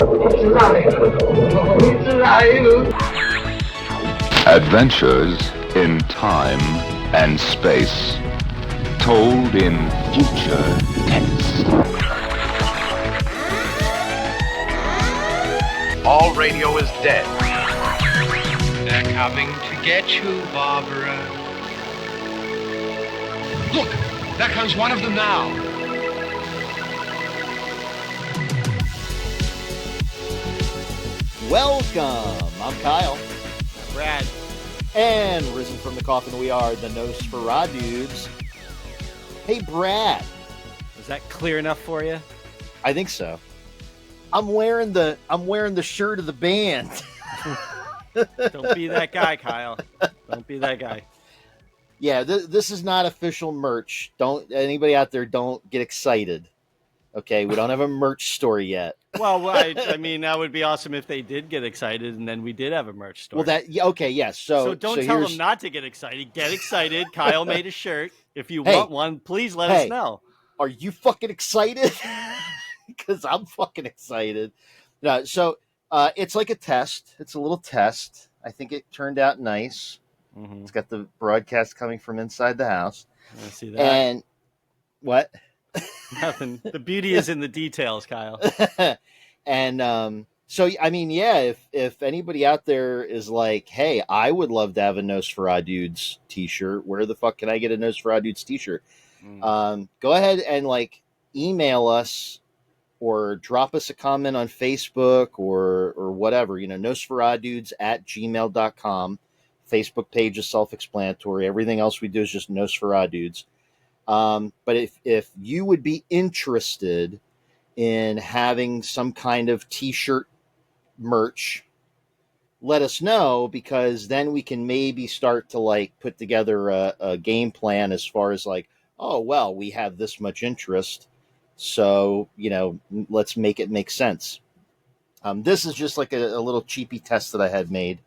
It's alive. It's alive. Adventures in time and space, told in future tense. All radio is dead. They're coming to get you, Barbara. Look, there comes one of them now. Welcome. I'm Kyle. Brad. And risen from the coffin, we are the Nosferatu dudes. Hey, Brad. Was that clear enough for you? I think so. I'm wearing the shirt of the band. Don't be that guy, Kyle. Don't be that guy. Yeah, this is not official merch. Don't anybody out there don't get excited. Okay, we don't have a merch store yet. Well, I mean, that would be awesome if they did get excited, and then we did have a merch store. Well, okay, yes. So don't tell them not to get excited. Get excited. Kyle made a shirt. If you want one, please let us know. Are you fucking excited? Because I'm fucking excited. No, so it's like a test. It's a little test. I think it turned out nice. Mm-hmm. It's got the broadcast coming from inside the house. I see that. And what? Nothing. The beauty is in the details, Kyle. And so, I mean, yeah, if anybody out there is like, hey, I would love to have a Nosferatu Dudes t-shirt, where the fuck can I get a Nosferatu Dudes t-shirt? Go ahead and like email us or drop us a comment on Facebook or whatever, nosferatududes@gmail.com. Facebook page is self-explanatory. Everything else we do is just Nosferatu Dudes. But if you would be interested in having some kind of t-shirt merch, let us know, because then we can maybe start to like put together a game plan as far as like, oh, well, we have this much interest, so, let's make it make sense. This is just like a little cheapy test that I had made.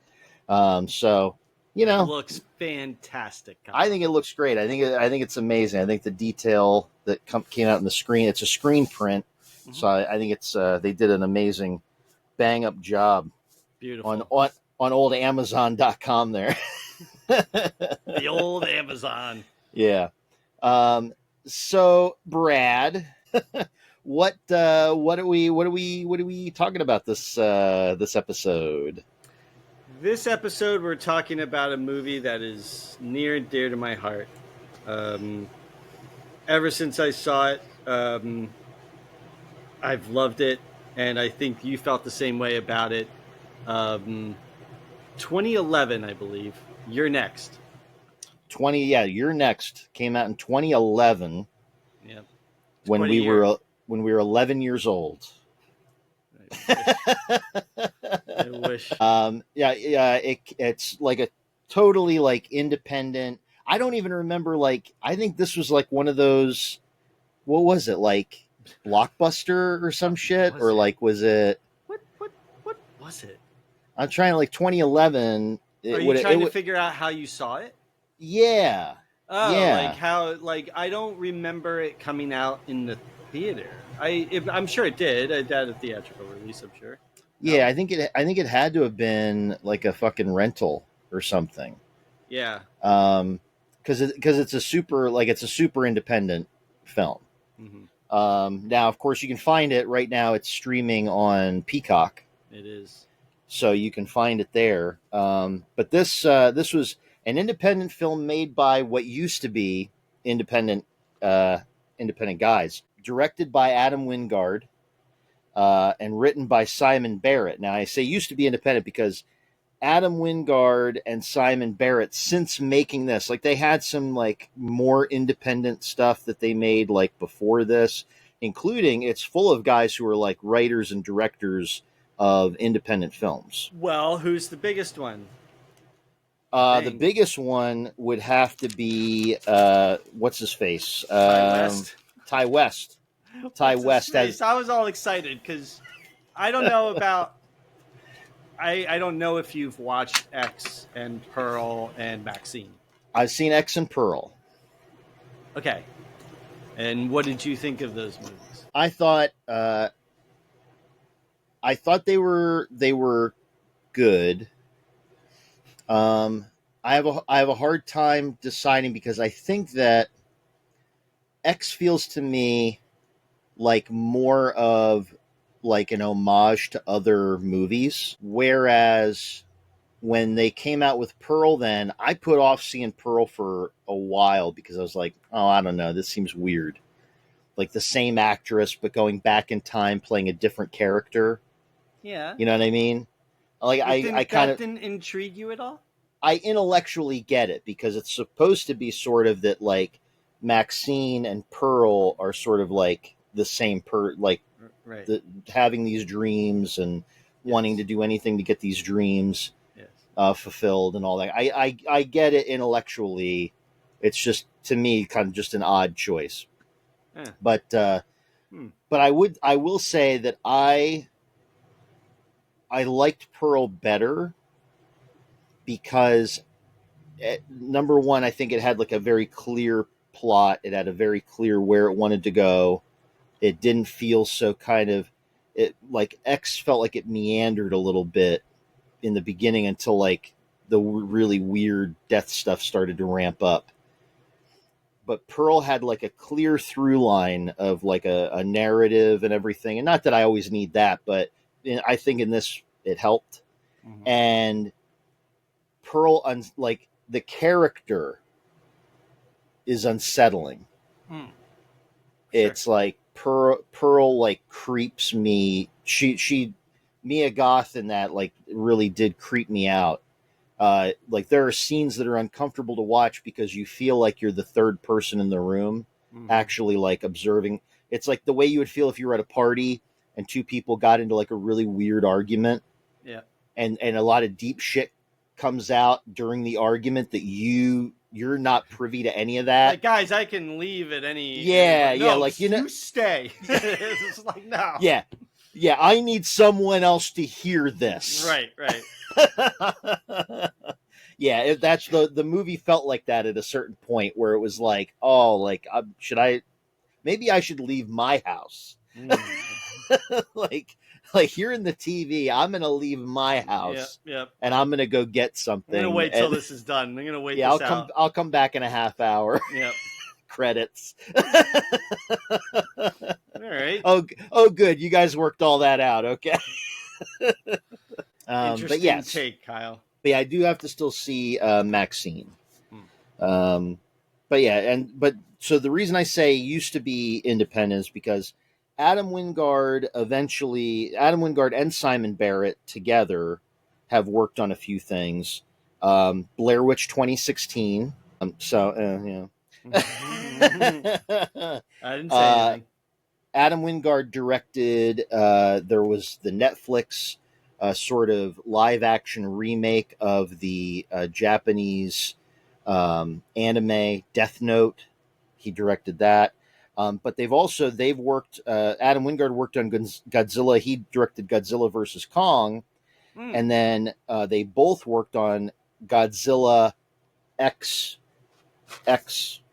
It looks fantastic, Kyle. I think it looks great. I think it's amazing. I think the detail that came out in the screen, it's a screen print. Mm-hmm. So I think it's they did an amazing bang up job. Beautiful. On old Amazon.com there. The old Amazon. Yeah. So Brad, what are we talking about this episode? This episode, we're talking about a movie that is near and dear to my heart. Ever since I saw it, I've loved it, and I think you felt the same way about it. 2011, I believe. You're Next. You're Next came out in 2011. Yeah. When we were 11 years old. I wish. It's like a totally like independent. I don't even remember. Like, I think this was like one of those. What was it, like Blockbuster or some shit, or like was it? What was it? I'm trying to 2011. Are you trying to figure out how you saw it? Yeah. Oh, yeah. Like how? Like I don't remember it coming out in the theater. I'm sure it did. It had a theatrical release, I'm sure. Yeah, I think it had to have been like a fucking rental or something. Yeah. Because it's a super independent film. Mm-hmm. Now, of course, you can find it right now. It's streaming on Peacock. It is. So you can find it there. But this was an independent film made by what used to be independent guys. Directed by Adam Wingard, and written by Simon Barrett. Now, I say used to be independent because Adam Wingard and Simon Barrett, since making this, like they had some like more independent stuff that they made like before this, including it's full of guys who are like writers and directors of independent films. Well, who's the biggest one? The biggest one would have to be what's his face? Ty West. Ty West has. I was all excited because I don't know about. I don't know if you've watched X and Pearl and Maxine. I've seen X and Pearl. Okay, and what did you think of those movies? I thought I thought they were good. I have a hard time deciding because I think that X feels to me like more of like an homage to other movies, whereas when they came out with Pearl, then I put off seeing Pearl for a while because I was like, oh, I don't know, this seems weird. Like the same actress, but going back in time playing a different character. Yeah. You know what I mean? Like I kind that of didn't intrigue you at all? I intellectually get it because it's supposed to be sort of that like Maxine and Pearl are sort of like the same like Right. having these dreams and wanting to do anything to get these dreams fulfilled and all that. I get it intellectually. It's just to me kind of just an odd choice. Yeah. But I will say that I liked Pearl better because number one, I think it had like a very clear plot. It had a very clear where it wanted to go. It didn't feel so kind of it like X felt like it meandered a little bit in the beginning until like the really weird death stuff started to ramp up. But Pearl had like a clear through line of like a narrative and everything. And not that I always need that, but I think in this it helped. Mm-hmm. And Pearl, like the character is unsettling. Sure. It's like Pearl like creeps me. She Mia Goth in that like really did creep me out. Like there are scenes that are uncomfortable to watch because you feel like you're the third person in the room, actually like observing. It's like the way you would feel if you were at a party and two people got into like a really weird argument. Yeah. And a lot of deep shit comes out during the argument that you're not privy to any of that. Like, guys, I can leave at any. Yeah, no, yeah. Like you stay. It's like no. Yeah, yeah. I need someone else to hear this. Right. Yeah, that's the movie felt like that at a certain point where it was like, oh, like maybe I should leave my house. Like here in the TV, I'm gonna leave my house, and I'm gonna go get something. I'm gonna wait till this is done. I'm gonna wait. Yeah, I'll come back in a half hour. Yep. Credits. All right. Oh, good. You guys worked all that out. Okay. Interesting but yes, take, Kyle. But yeah, I do have to still see Maxine. But yeah, so the reason I say used to be independent is because Adam Wingard and Simon Barrett together have worked on a few things. Blair Witch 2016. Yeah. I didn't say anything. Adam Wingard directed. There was the Netflix sort of live action remake of the Japanese anime Death Note. He directed that. But they've worked. Adam Wingard worked on Godzilla. He directed Godzilla versus Kong, and then they both worked on Godzilla X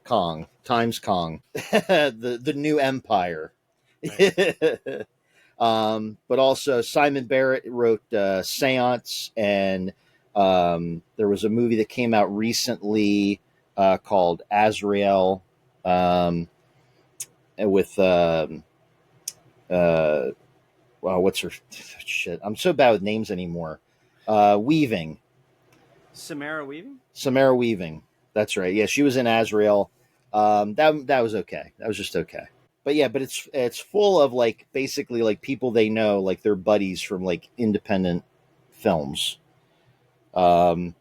Kong times Kong, the new Empire. Right. But also Simon Barrett wrote Seance, and there was a movie that came out recently called Azrael. With what's her shit? I'm so bad with names anymore. Weaving. Samara Weaving. That's right. Yeah, she was in Azrael. That was okay. That was just okay. But yeah, but it's full of like basically like people they know, like their buddies from like independent films. There's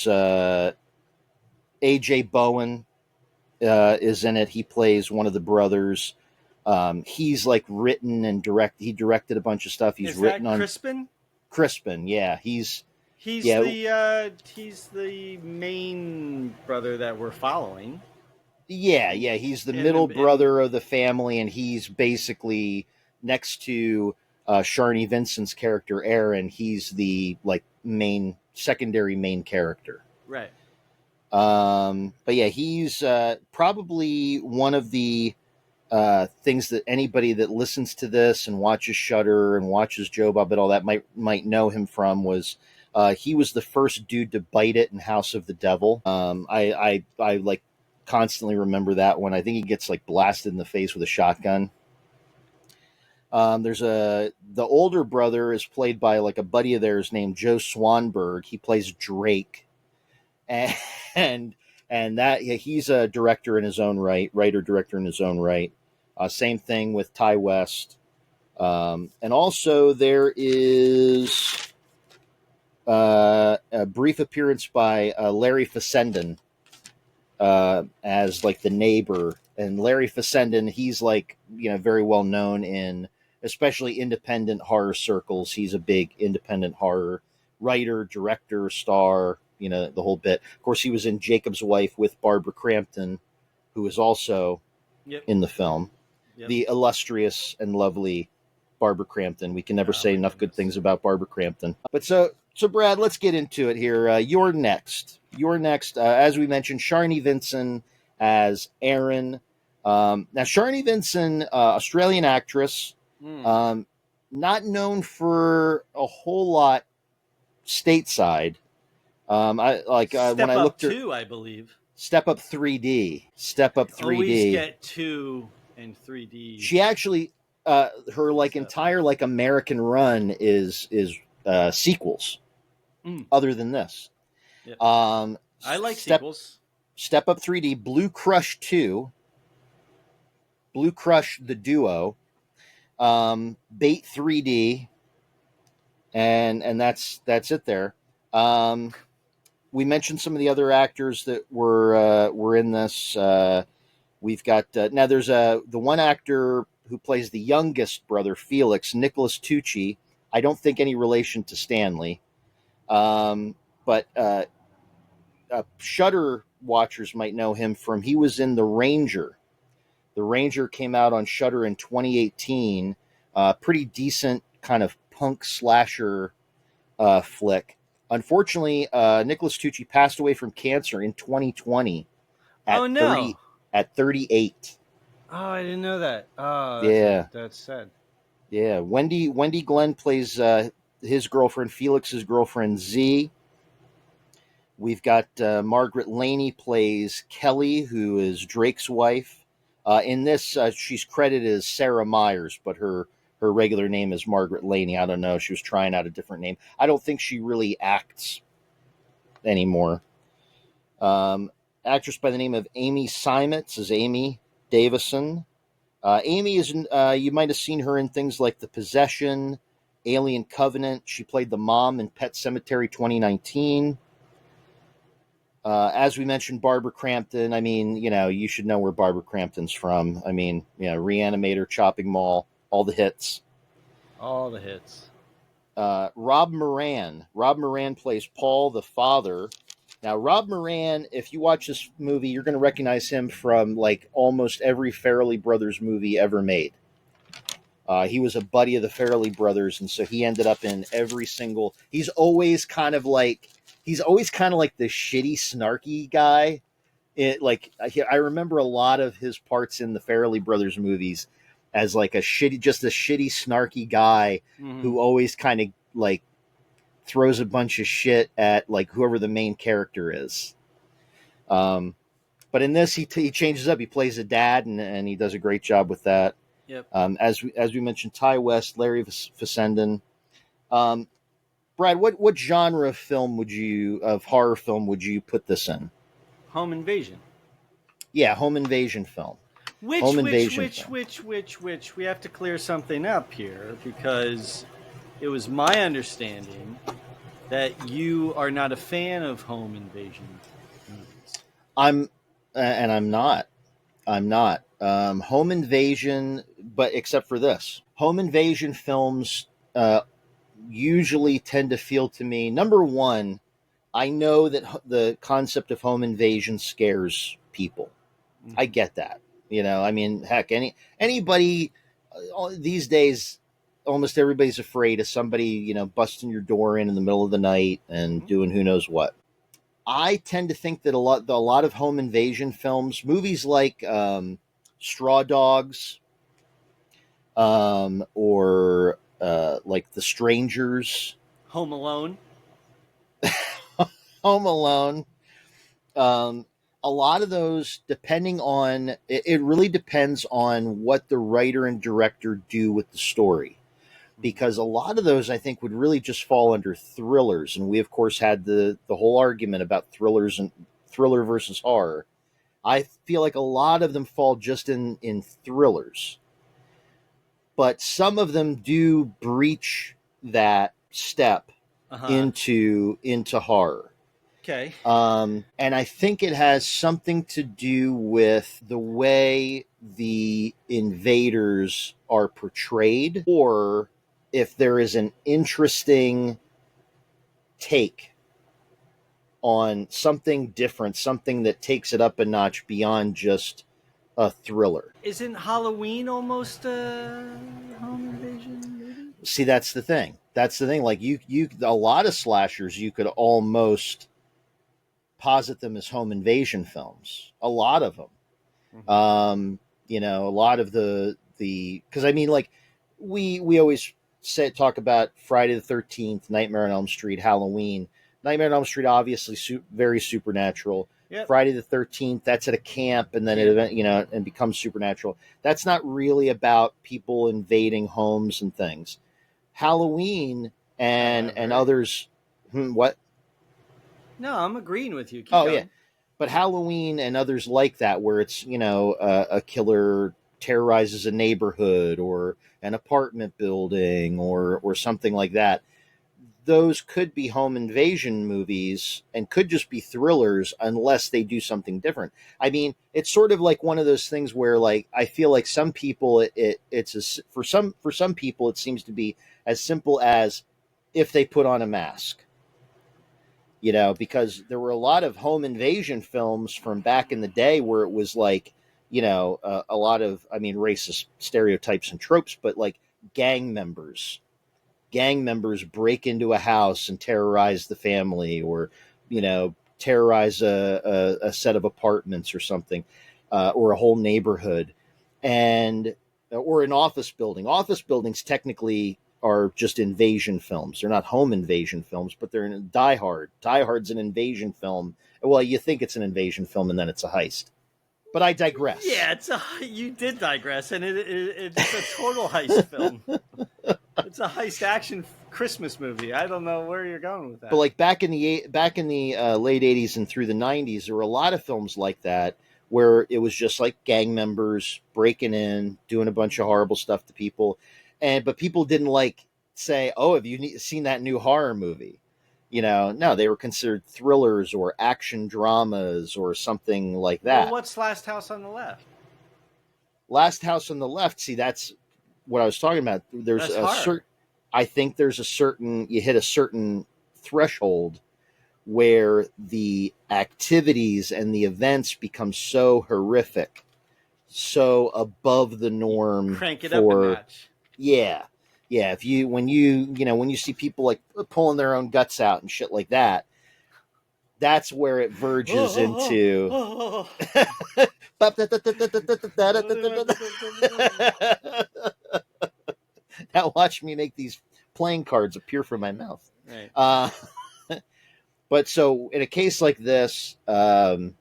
A.J. Bowen is in it. He plays one of the brothers. He's like written and he directed a bunch of stuff. He's written on Crispin. Yeah, he's the main brother that we're following. Yeah, he's the middle brother of the family, and he's basically next to Sharni Vincent's character Aaron. He's the like secondary main character. Right. But yeah, he's probably one of the things that anybody that listens to this and watches Shudder and watches Joe Bob and all that might know him from was he was the first dude to bite it in House of the Devil. I like constantly remember that one. I think he gets like blasted in the face with a shotgun. The older brother is played by like a buddy of theirs named Joe Swanberg. He plays Drake, and that he's a director in his own right, writer director in his own right. Same thing with Ty West. And also there is a brief appearance by Larry Fessenden as like the neighbor. And Larry Fessenden, he's like, very well known in especially independent horror circles. He's a big independent horror writer, director, star, the whole bit. Of course, he was in Jacob's Wife with Barbara Crampton, who is also in the film. Yep. The illustrious and lovely Barbara Crampton. We can never say enough good things about Barbara Crampton. But so Brad, let's get into it here. You're next. As we mentioned, Sharni Vinson as Erin. Now, Sharni Vinson, Australian actress, not known for a whole lot stateside. I looked at 2, I believe. Step Up 3D. Always get 2 in 3D. She actually, her entire American run is sequels. Other than this, yep. I like sequels. Step Up 3D, Blue Crush 2, Blue Crush the Duo, Bait 3D, and that's it there. We mentioned some of the other actors that were in this. We've got now there's the one actor who plays the youngest brother, Felix, Nicholas Tucci. I don't think any relation to Stanley, but Shudder watchers might know him from. He was in The Ranger. The Ranger came out on Shudder in 2018. Pretty decent kind of punk slasher flick. Unfortunately, Nicholas Tucci passed away from cancer in 2020 at 38. Oh, I didn't know that. Oh, that's sad. Yeah, Wendy Glenn plays his girlfriend, Felix's girlfriend, Z. We've got Margaret Laney plays Kelly, who is Drake's wife. In this, she's credited as Sarah Myers, but her regular name is Margaret Laney. I don't know. She was trying out a different name. I don't think she really acts anymore. Actress by the name of Amy Simons is Amy Davison. Amy is, you might have seen her in things like The Possession, Alien Covenant. She played the mom in Pet Sematary 2019. As we mentioned, Barbara Crampton. I mean, you should know where Barbara Crampton's from. I mean, Reanimator, Chopping Mall, all the hits. All the hits. Rob Moran. Rob Moran plays Paul, the father. Now, Rob Moran, if you watch this movie, you're going to recognize him from like almost every Farrelly Brothers movie ever made. He was a buddy of the Farrelly Brothers, and so he ended up in every single. He's always kind of like the shitty, snarky guy. I remember a lot of his parts in the Farrelly Brothers movies as like a shitty, snarky guy who always kind of like throws a bunch of shit at like whoever the main character is. But in this, he changes up. He plays a dad, and he does a great job with that. Yep. As we mentioned, Ty West, Larry Fessenden. Brad, what genre of horror film would you put this in? Home invasion. Yeah, home invasion film. Which we have to clear something up here, because it was my understanding that you are not a fan of home invasion movies. I'm not. Home invasion, but except for this. Home invasion films usually tend to feel to me, number one, I know that the concept of home invasion scares people. I get that. I mean, heck, anybody these days, almost everybody's afraid of somebody, busting your door in the middle of the night and doing who knows what. I tend to think that a lot of home invasion films, movies like Straw Dogs, or like The Strangers, Home Alone. Home Alone. A lot of those, depending on it really depends on what the writer and director do with the story, because a lot of those I think would really just fall under thrillers, and we of course had the whole argument about thrillers and thriller versus horror. I feel like a lot of them fall just in thrillers, but some of them do breach that step into horror. Okay. And I think it has something to do with the way the invaders are portrayed, or if there is an interesting take on something different, something that takes it up a notch beyond just a thriller. Isn't Halloween almost a home invasion movie? See, that's the thing. Like you a lot of slashers, you could almost posit them as home invasion films. A lot of them. A lot of the because I mean, like we always talk about Friday the 13th, Nightmare on Elm Street, Halloween. Nightmare on Elm Street, obviously very supernatural. Yep. Friday the 13th, that's at a camp, and then it becomes supernatural. That's not really about people invading homes and things. Halloween and others. What? No, I'm agreeing with you. Keep going. Yeah. But Halloween and others like that, where it's, a killer terrorizes a neighborhood or an apartment building or something like that. Those could be home invasion movies and could just be thrillers unless they do something different. I mean, it's sort of like one of those things where, like, I feel like some people, for some people, it seems to be as simple as if they put on a mask. Because there were a lot of home invasion films from back in the day where it was like, a lot of, racist stereotypes and tropes, but like gang members break into a house and terrorize the family, or, terrorize a set of apartments or something, or a whole neighborhood, or an office building. Office buildings technically are just invasion films. They're not home invasion films, but they're in Die Hard. Die Hard's an invasion film. Well, you think it's an invasion film, and then it's a heist. But I digress. Yeah, you did digress, and it's a total heist film. It's a heist action Christmas movie. I don't know where you're going with that. But like back in the late 80s and through the 90s, there were a lot of films like that where it was just like gang members breaking in, doing a bunch of horrible stuff to people. But people didn't like say, "Oh, have you seen that new horror movie?" No, they were considered thrillers or action dramas or something like that. Well, what's Last House on the Left? Last House on the Left. See, that's what I was talking about. There's I think there's you hit a certain threshold where the activities and the events become so horrific, so above the norm. Crank it up a notch. Yeah. When you see people like pulling their own guts out and shit like that, that's where it verges into. Now watch me make these playing cards appear from my mouth. Right. But so in a case like this, but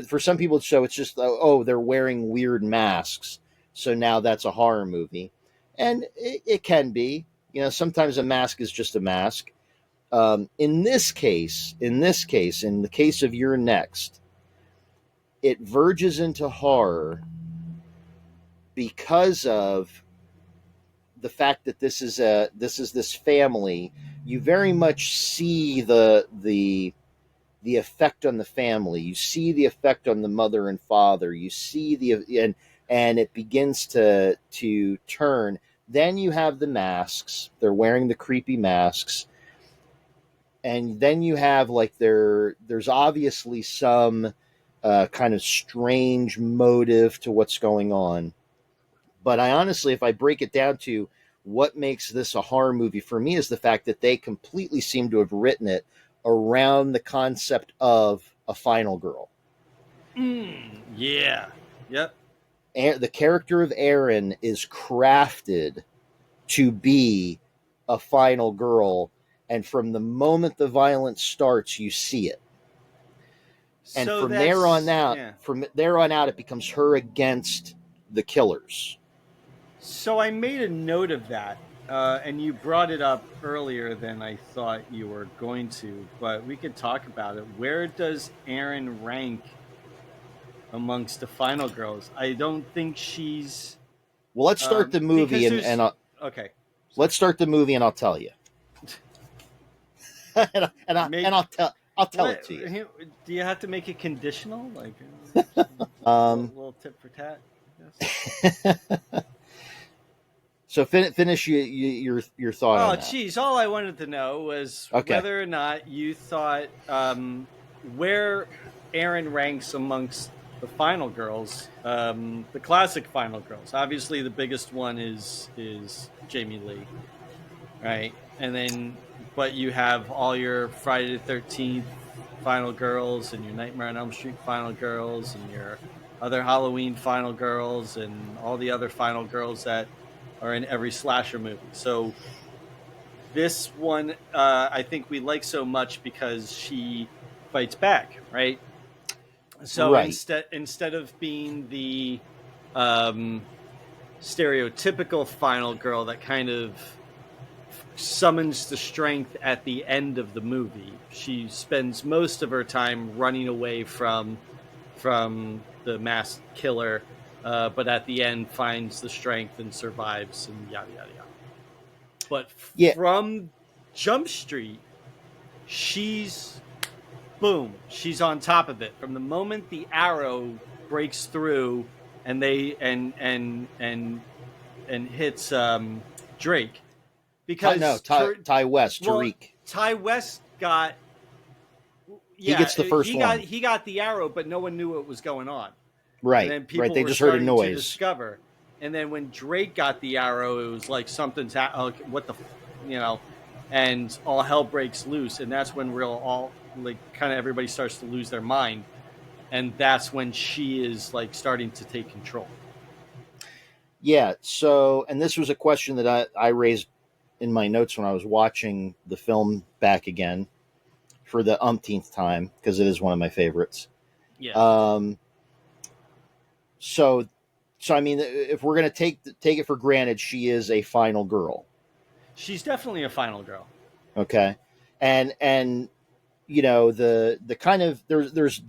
for some people, so it's just, they're wearing weird masks, so now that's a horror movie. And it can be, sometimes a mask is just a mask. In the case of You're Next, it verges into horror because of the fact that this is this family. You very much see the effect on the family. You see the effect on the mother and father. You see and it begins to turn. Then you have the masks. They're wearing the creepy masks. And then you have like there's obviously some kind of strange motive to what's going on. But I honestly, if I break it down to what makes this a horror movie for me, is the fact that they completely seem to have written it around the concept of a final girl. Yeah. Yep. the character of Aaron is crafted to be a final girl, and from the moment the violence starts, you see it. And So from that's- there on out, yeah. from there on out, it becomes her against the killers. So I made a note of that, and you brought it up earlier than I thought you were going to, but we could talk about it. Where does Erin rank amongst the final girls? I don't think she's. Well, let's start the movie, because and okay. let's start the movie, and I'll tell you. I'll tell it to you. Do you have to make it conditional, like a little tip for tat? Yes. So finish your thought. Oh, on that. geez! All I wanted to know was whether or not you thought where Erin ranks amongst the final girls, the classic final girls. Obviously, the biggest one is Jamie Lee, right? And then, but you have all your Friday the 13th final girls, and your Nightmare on Elm Street final girls, and your other Halloween final girls, and all the other final girls that are in every slasher movie. So this one, I think we like so much because she fights back, right? So instead of being the stereotypical final girl that kind of summons the strength at the end of the movie, she spends most of her time running away from the masked killer, but at the end finds the strength and survives, and yada yada yada. But from Jump Street, she's on top of it from the moment the arrow breaks through and hits Drake. Because Ty West, Tariq. Well, Ty West got. Yeah, he gets the first one. He got the arrow, but no one knew what was going on. Right. And then people They were just heard a starting noise. to discover. And then when Drake got the arrow, it was like something's what the, and all hell breaks loose, and that's when kind of everybody starts to lose their mind, and that's when she is like starting to take control. Yeah. So, and this was a question that I raised in my notes when I was watching the film back again for the umpteenth time, because it is one of my favorites. Yeah. So I mean, if we're going to take it for granted, she is a final girl. She's definitely a final girl. Okay. And the kind of there's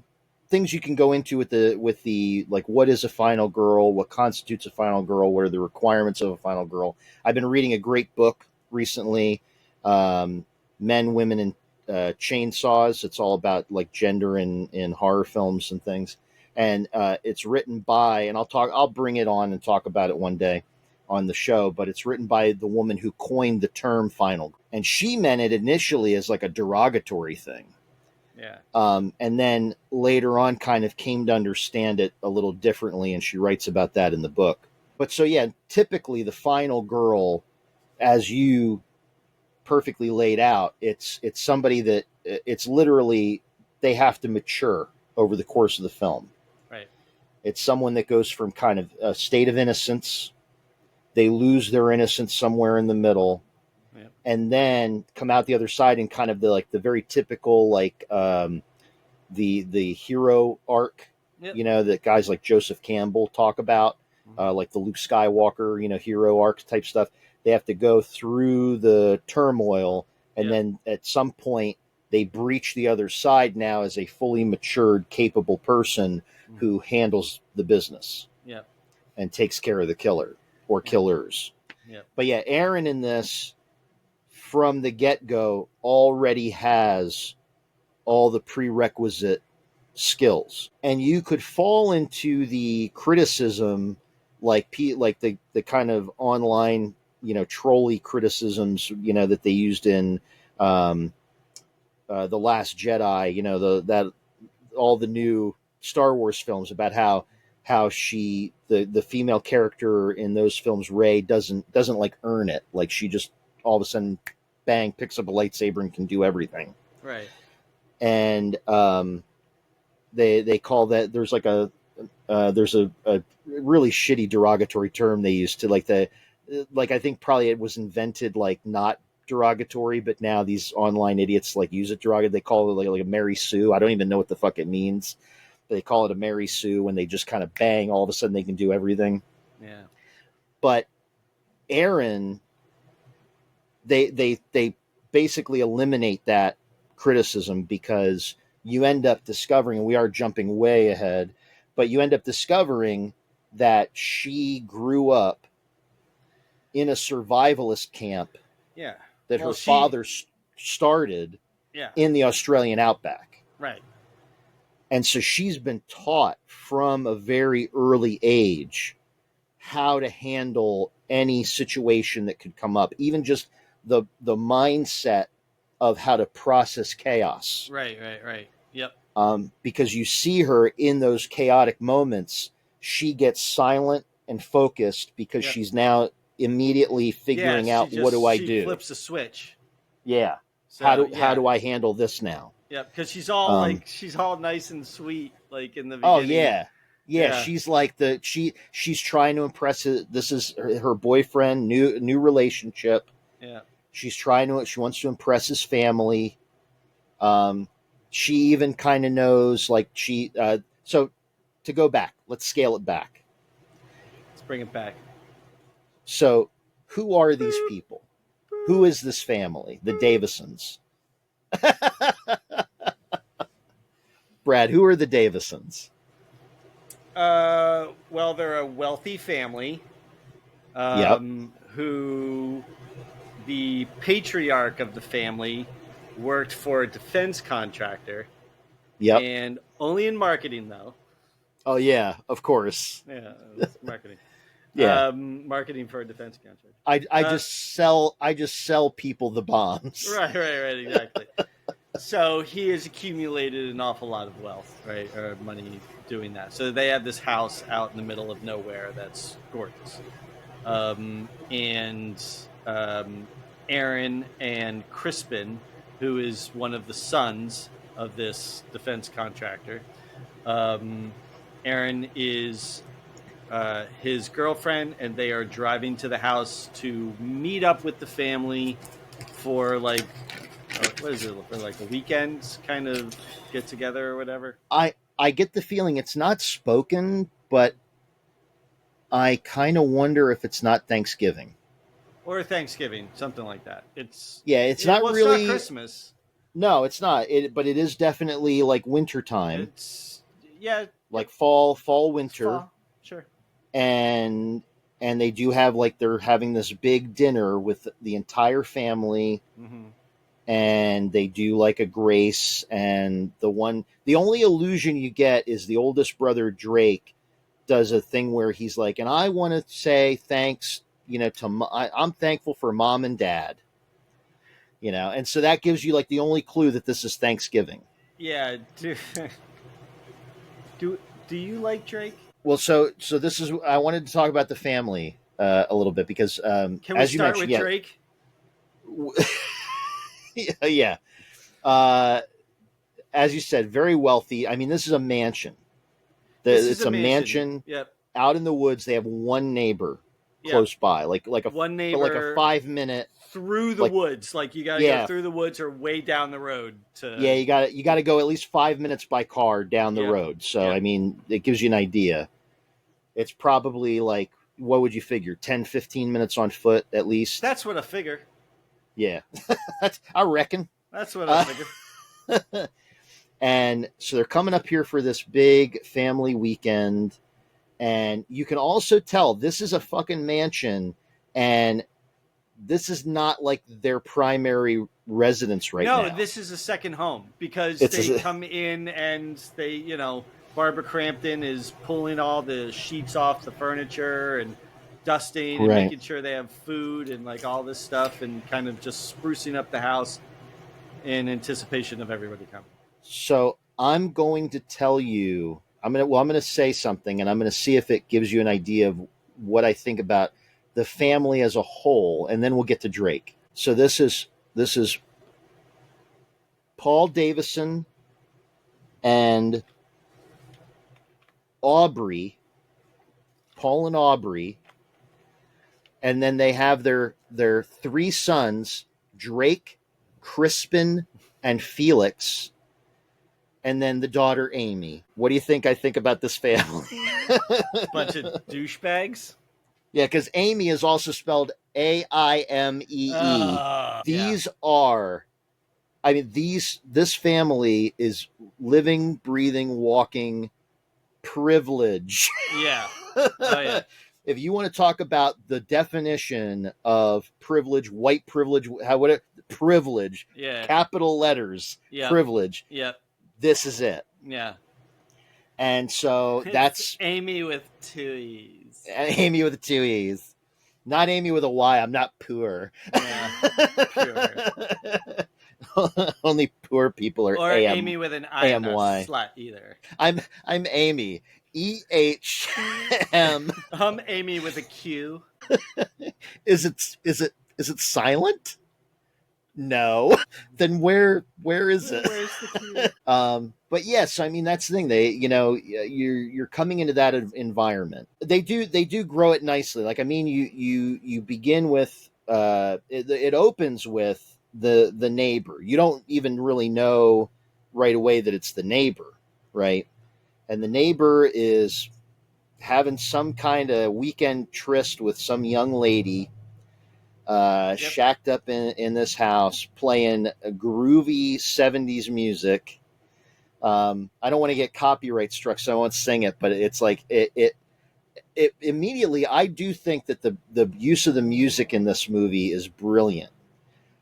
things you can go into with the like, what is a final girl, what constitutes a final girl, what are the requirements of a final girl. I've been reading a great book recently, Men, Women, and Chainsaws. It's all about like gender in horror films and things, and it's written by, and I'll bring it on and talk about it one day on the show, but it's written by the woman who coined the term final, and she meant it initially as like a derogatory thing. Yeah. And then later on kind of came to understand it a little differently, and she writes about that in the book. But so yeah, typically the final girl, as you perfectly laid out, it's somebody that it's literally, they have to mature over the course of the film. Right. It's someone that goes from kind of a state of innocence, they lose their innocence somewhere in the middle, and then come out the other side in kind of the very typical the hero arc, that guys like Joseph Campbell talk about, like the Luke Skywalker, hero arc type stuff. They have to go through the turmoil, and then at some point they breach the other side now as a fully matured, capable person who handles the business and takes care of the killer or killers. But yeah, Aaron in this, from the get-go, already has all the prerequisite skills. And you could fall into the criticism, like the kind of online, trolley criticisms, that they used in The Last Jedi, that all the new Star Wars films about how the female character in those films, Rey, doesn't like earn it. Like she just all of a sudden, bang, picks up a lightsaber and can do everything. Right. And they call that, there's like there's a really shitty derogatory term they use to I think probably it was invented like not derogatory, but now these online idiots like use it derogatory. They call it like a Mary Sue. I don't even know what the fuck it means. They call it a Mary Sue when they just kind of bang, all of a sudden they can do everything. Yeah. But Aaron, they basically eliminate that criticism because you end up discovering, and we are jumping way ahead, but you end up discovering that she grew up in a survivalist camp Yeah. that her father started in the Australian outback. Right. And so she's been taught from a very early age how to handle any situation that could come up, even just the mindset of how to process chaos. Right. Yep. Because you see her in those chaotic moments, she gets silent and focused because she's now immediately figuring out, what do I do? She flips a switch. Yeah. So, how do I handle this now? Yeah, because she's all she's all nice and sweet, like in the beginning. Oh yeah. She's like she's trying to impress. This is her boyfriend, new relationship. Yeah. She wants to impress his family. She even kind of knows, like so to go back, let's scale it back. Let's bring it back. So who are these people? Who is this family? The Davisons. Brad, who are the Davisons? Well, they're a wealthy family. Who the patriarch of the family worked for a defense contractor. Yep. And only in marketing, though. Oh yeah, of course. Yeah, it's marketing. Yeah. Marketing for a defense contractor. I just sell people the bombs. Right, exactly. So he has accumulated an awful lot of wealth, right, or money doing that. So they have this house out in the middle of nowhere that's gorgeous. Aaron and Crispin, who is one of the sons of this defense contractor, Aaron is his girlfriend, and they are driving to the house to meet up with the family for what is it, for like a weekend kind of get together or whatever. I get the feeling it's not spoken, but I kind of wonder if it's not Thanksgiving or Thanksgiving, something like that. It's not really not Christmas. No, it's not. But it is definitely like winter time. It's like fall, winter. Fall. Sure. And they do have they're having this big dinner with the entire family. Mm-hmm. And they do like a grace, and the only illusion you get is the oldest brother Drake does a thing where he's like, and I want to say thanks, I'm thankful for mom and dad, and so that gives you like the only clue that this is Thanksgiving. Yeah. Do you like Drake? Well, so this is, I wanted to talk about the family a little bit because can we as you start mentioned, with Drake? Yeah. As you said, very wealthy. I mean, this is a mansion. It's a mansion. Yep. Out in the woods. They have one neighbor close by, like a one neighbor, like a 5-minute through the woods. Like you got to go through the woods or way down the road to. Yeah, you got to go at least 5 minutes by car down the road. So I mean, it gives you an idea. It's probably like, what would you figure? 10, 15 minutes on foot at least. That's what I figure. Yeah, I reckon. That's what I figure. And so they're coming up here for this big family weekend. And you can also tell this is a fucking mansion. And this is not like their primary residence now. No, this is a second home because they come in and they, Barbara Crampton is pulling all the sheets off the furniture and dusting and making sure they have food and like all this stuff and kind of just sprucing up the house in anticipation of everybody coming. So I'm going to tell you, I'm going to say something, and I'm going to see if it gives you an idea of what I think about the family as a whole, and then we'll get to Drake. So this is Paul Davison and Aubrey, Paul and Aubrey, and then they have their 3 sons, Drake, Crispin, and Felix, and then the daughter Amy. What do you think I think about this family? Bunch of douchebags. Yeah, because Amy is also spelled Aimee. These are, I mean, this family is living, breathing, walking privilege. Yeah. Oh, yeah. If you want to talk about the definition of privilege, white privilege, whatever, privilege, capital letters, privilege, this is it. Yeah. And so that's Amy with 2 E's. Amy with 2 E's. Not Amy with a Y. I'm not poor. Yeah, pure. Only poor people are or Amy with an I am A-M-Y. Slut either. I'm Amy. E-H-M. I'm Amy with a Q. Is it silent? No. Then where is it? Where's the Q? But yes, I mean that's the thing. They, you're coming into that environment. They do grow it nicely. Like I mean, you begin with it opens with the neighbor. You don't even really know right away that it's the neighbor, right? And the neighbor is having some kind of weekend tryst with some young lady, shacked up in this house, playing a groovy 70s music. I don't want to get copyright struck, so I won't sing it, but it's like it immediately, I do think that the use of the music in this movie is brilliant.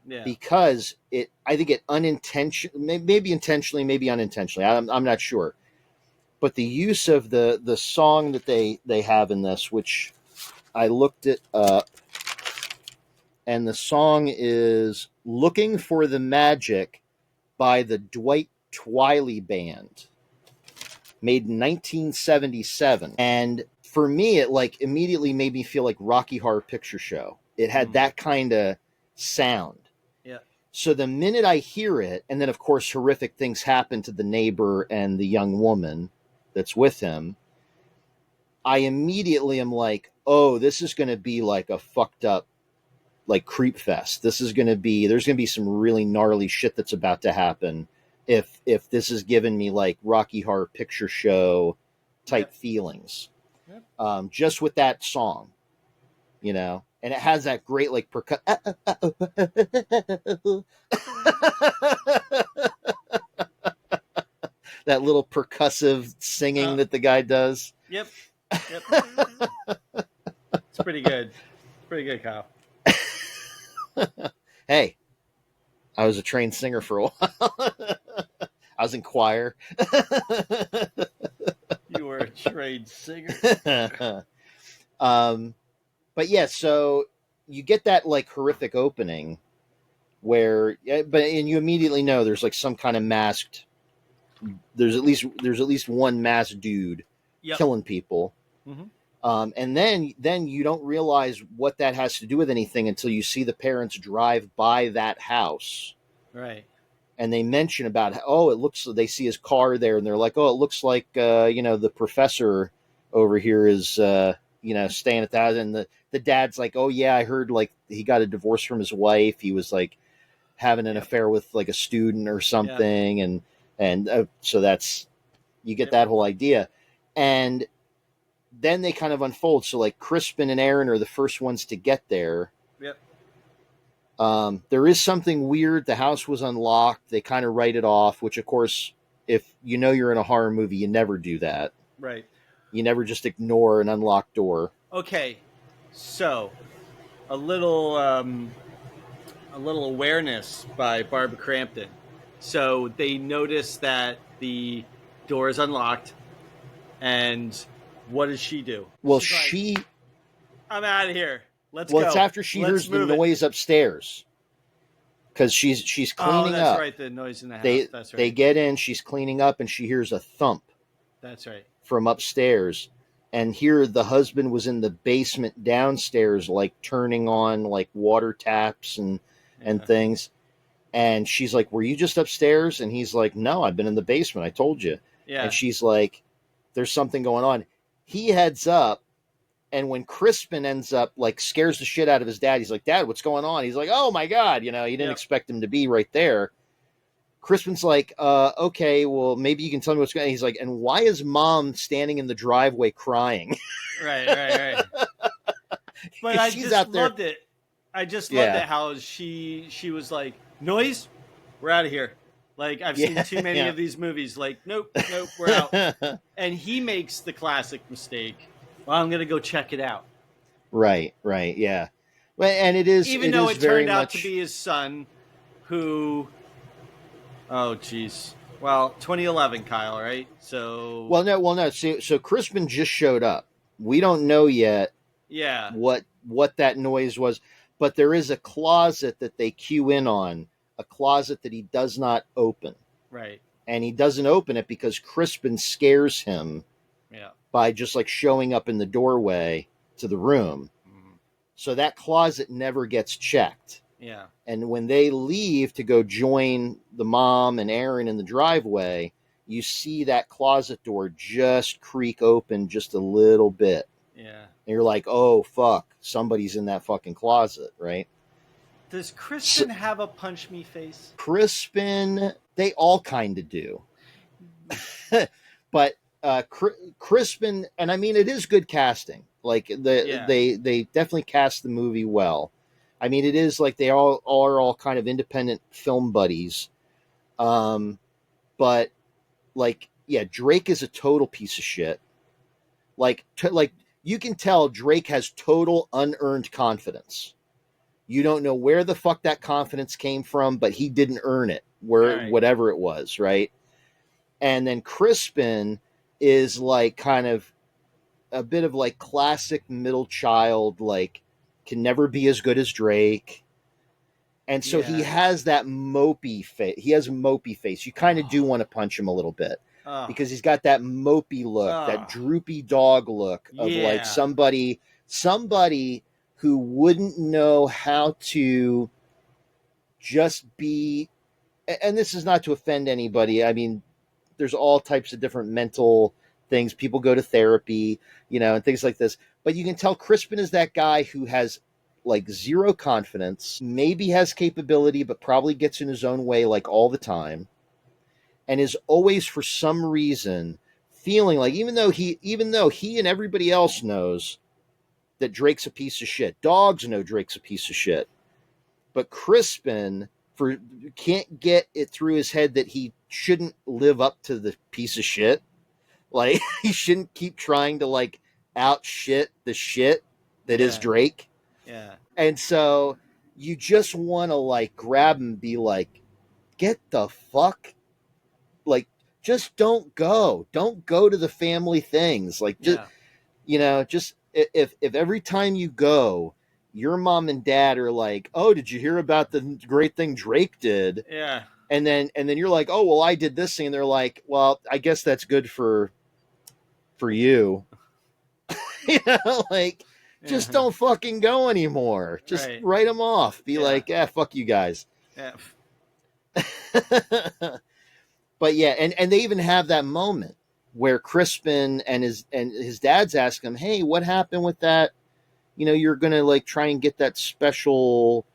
Yeah. Because I think it unintentionally, maybe intentionally, maybe unintentionally, I'm not sure. But the use of the song that they have in this, which I looked it up, and the song is "Looking for the Magic" by the Dwight Twilley Band, made in 1977. And for me, it like immediately made me feel like Rocky Horror Picture Show. It had that kind of sound. Yeah. So the minute I hear it, and then of course horrific things happen to the neighbor and the young woman that's with him, I immediately am like, oh, this is going to be like a fucked up, like creep fest. There's going to be some really gnarly shit that's about to happen if this is giving me like Rocky Horror Picture Show type feelings. Yep. Just with that song, and it has that great like that little percussive singing that the guy does. Yep. It's pretty good. Pretty good, Kyle. Hey, I was a trained singer for a while. I was in choir. You were a trained singer. But yeah, so you get that like horrific opening where, and you immediately know there's like some kind of masked. There's at least one masked dude killing people. Mm-hmm. And then you don't realize what that has to do with anything until you see the parents drive by that house. Right. And they mention about, they see his car there and they're like, oh, it looks like, the professor over here is, staying at that. And the dad's like, oh yeah, I heard like he got a divorce from his wife. He was like having an affair with like a student or something. Yeah. And so that's, you get that whole idea. And then they kind of unfold. So like Crispin and Aaron are the first ones to get there. Yep. There is something weird. The house was unlocked. They kind of write it off, which of course, if you're in a horror movie, you never do that. Right. You never just ignore an unlocked door. Okay. So a little awareness by Barbara Crampton. So they notice that the door is unlocked, and what does she do? Well, she's like, I'm out of here. Let's go. Well, it's after she hears the noise upstairs. Because she's cleaning up. Oh, that's right, the noise in the house. That's right. They get in, she's cleaning up, and she hears a thump. That's right. From upstairs. And here the husband was in the basement downstairs, like turning on like water taps and things. And she's like, were you just upstairs? And he's like, no, I've been in the basement. I told you. Yeah. And she's like, there's something going on. He heads up, and when Crispin ends up, like, scares the shit out of his dad, he's like, Dad, what's going on? He's like, oh my God, you know, he didn't expect him to be right there. Crispin's like, okay, well, maybe you can tell me what's going on. He's like, and why is Mom standing in the driveway crying? Right. But I just loved it. I just loved it how she was like, noise, we're out of here. Like, I've seen too many of these movies. Like, nope, we're out. And he makes the classic mistake. Well, I'm going to go check it out. Right, yeah. And it is, even though it turned out to be his son, who, oh, geez. Well, 2011, Kyle, right? So. Well, no. So Crispin just showed up. We don't know yet. Yeah. What that noise was, but there is a closet that they cue in on, a closet that he does not open. Right. And he doesn't open it because Crispin scares him by just like showing up in the doorway to the room. Mm-hmm. So that closet never gets checked. Yeah. And when they leave to go join the mom and Aaron in the driveway, you see that closet door just creak open just a little bit. Yeah. And you're like, oh, fuck, somebody's in that fucking closet, right? Does Crispin have a punch me face? Crispin, they all kind of do. But Crispin, and I mean, it is good casting. Like, they definitely cast the movie well. I mean, it is like they are all kind of independent film buddies. But, like, yeah, Drake is a total piece of shit. Like you can tell Drake has total unearned confidence. You don't know where the fuck that confidence came from, but he didn't earn it, whatever it was, right? And then Crispin is like kind of a bit of like classic middle child, like can never be as good as Drake. And so he has that mopey face. He has a mopey face. You kind of do want to punch him a little bit. Because he's got that mopey look, that droopy dog look of like somebody who wouldn't know how to just be, and this is not to offend anybody. I mean, there's all types of different mental things. People go to therapy, you know, and things like this. But you can tell Crispin is that guy who has like zero confidence, maybe has capability, but probably gets in his own way like all the time. And is always, for some reason, feeling like, even though he and everybody else knows that Drake's a piece of shit. Dogs know Drake's a piece of shit. But Crispin can't get it through his head that he shouldn't live up to the piece of shit. Like, he shouldn't keep trying to, like, out shit the shit that is Drake. Yeah. And so you just want to, like, grab him and be like, get the fuck. Like, just don't go to the family things. Like, just, you know, just if every time you go, your mom and dad are like, oh, did you hear about the great thing Drake did? Yeah. And then you're like, oh, well, I did this thing. And they're like, well, I guess that's good for you. You know, like, just don't fucking go anymore. Just write them off. Be like, fuck you guys. Yeah. But yeah, and they even have that moment where Crispin and his dad's ask him, hey, what happened with that? You know, you're going to like try and get that special,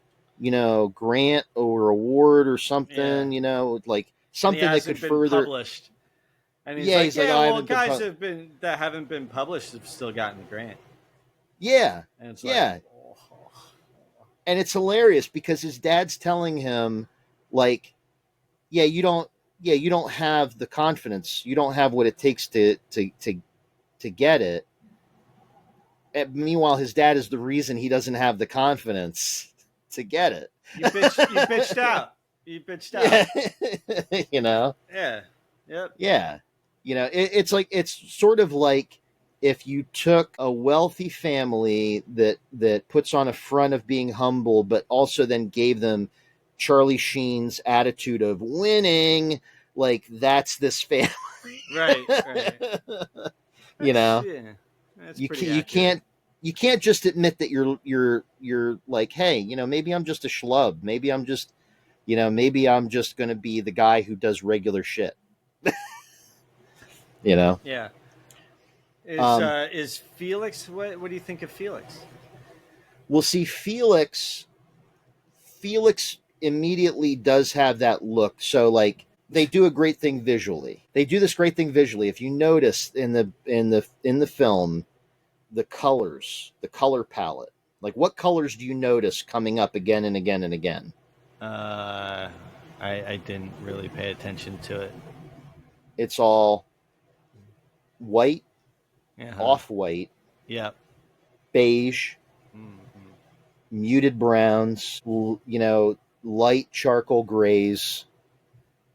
you know, grant or award or something, you know, like something that could further published. And he's like, well, guys that haven't been published have still gotten the grant. Yeah. And it's like, and it's hilarious because his dad's telling him like, you don't have the confidence. You don't have what it takes to get it. And meanwhile, his dad is the reason he doesn't have the confidence to get it. You bitched out. You bitched out. You know? Yeah. Yep. Yeah. You know, it's like, it's sort of like if you took a wealthy family that puts on a front of being humble, but also then gave them Charlie Sheen's attitude of winning, like that's this family. Right. You know, you can't just admit that you're like, hey, you know, maybe I'm just a schlub. Maybe I'm just going to be the guy who does regular shit. You know? Yeah. Is Felix? What do you think of Felix? Well, see, Felix immediately does have that look. So, like, they do a great thing visually. They do this great thing visually. If you notice in the film, the colors, the color palette, like, what colors do you notice coming up again and again and again? I didn't really pay attention to it. It's all white, off-white, yep, beige, muted browns, light charcoal grays.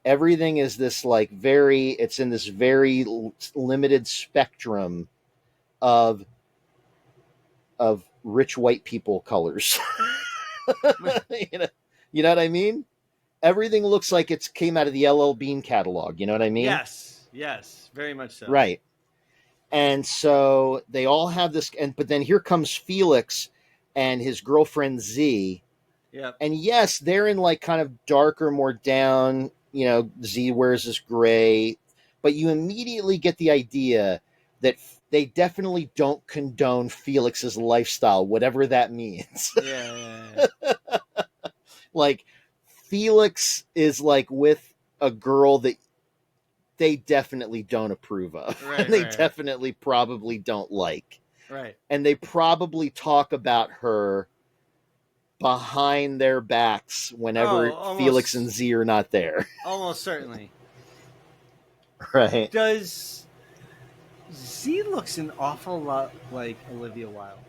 Everything is this like it's in this very limited spectrum of rich white people colors. You know what I mean? Everything looks like it's came out of the LL Bean catalog. You know what I mean? Yes, very much so. Right. And so they all have this, but then here comes Felix and his girlfriend Z. Yep. And yes, they're in like kind of darker, more down, Z wears this gray, but you immediately get the idea that they definitely don't condone Felix's lifestyle, whatever that means. Yeah. Like, Felix is like with a girl that they definitely don't approve of. Right, They definitely probably don't like. Right. And they probably talk about her behind their backs whenever Felix and Z are not there. Almost certainly. Right. Does Z looks an awful lot like Olivia Wilde?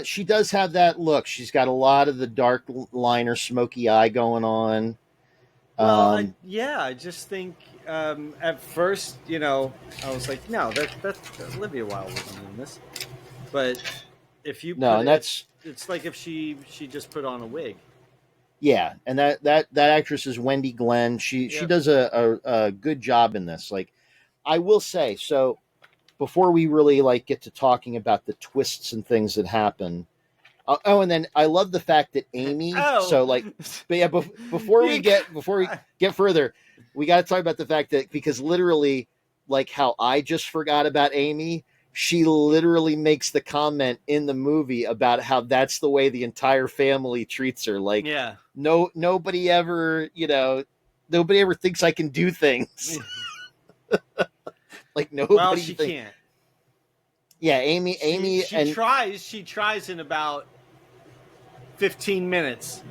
She does have that look. She's got a lot of the dark liner, smoky eye going on. Well, I just think at first, I was like, no, that's Olivia Wilde wasn't in this. But if you it's like if she just put on a wig. Yeah, and that actress is Wendy Glenn. She does a good job in this. Like, I will say, so before we really like get to talking about the twists and things that happen. And then I love the fact that Amy. So like, but yeah, before we get further, we got to talk about the fact that because literally, like how I just forgot about Amy, she literally makes the comment in the movie about how that's the way the entire family treats her. Like, nobody ever thinks I can do things. Like nobody. Well, she can't. Yeah, Amy, she tries in about 15 minutes,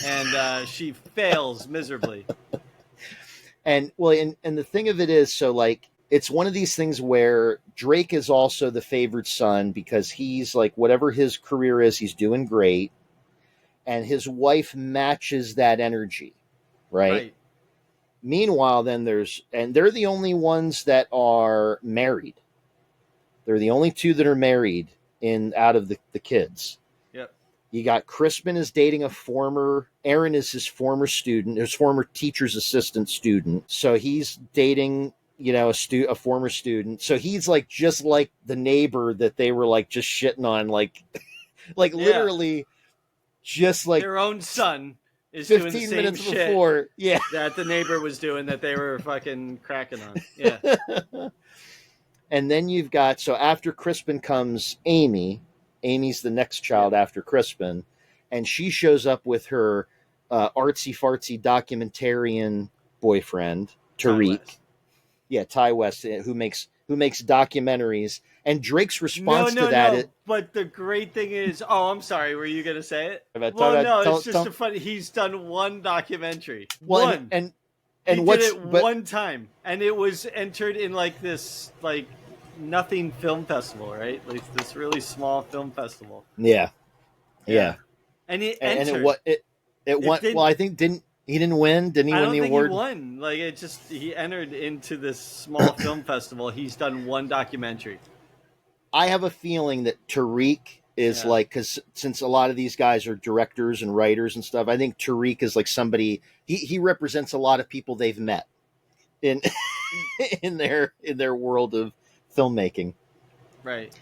and she fails miserably. And the thing of it is, so like, it's one of these things where Drake is also the favored son because he's like, whatever his career is, he's doing great, and his wife matches that energy, right? Meanwhile, then they're the only ones that are married. They're the only two that are married out of the kids. Yep. You got Crispin is dating Aaron is his former student, his former teacher's assistant student. So he's dating, a former student. So he's like, just like the neighbor that they were like just shitting on, like literally just like their own son is 15 doing the same minutes shit before. that the neighbor was doing that they were fucking cracking on. Yeah. And then you've got, so after Crispin comes Amy. Amy's the next child after Crispin. And she shows up with her artsy-fartsy documentarian boyfriend, Tariq. Ty West, who makes documentaries. And Drake's response to that... No. But the great thing is... Oh, I'm sorry. Were you going to say it? It's just a funny... He's done one documentary. One. And he did it one time. And it was entered in like this... like nothing film festival, right? Like this really small film festival. Yeah. And it won. Well, I think he didn't win? Didn't he win the award? He won. Like he entered into this small film festival. He's done one documentary. I have a feeling that Tariq is like, because since a lot of these guys are directors and writers and stuff, I think Tariq is like somebody. He represents a lot of people they've met in in their world of filmmaking, right?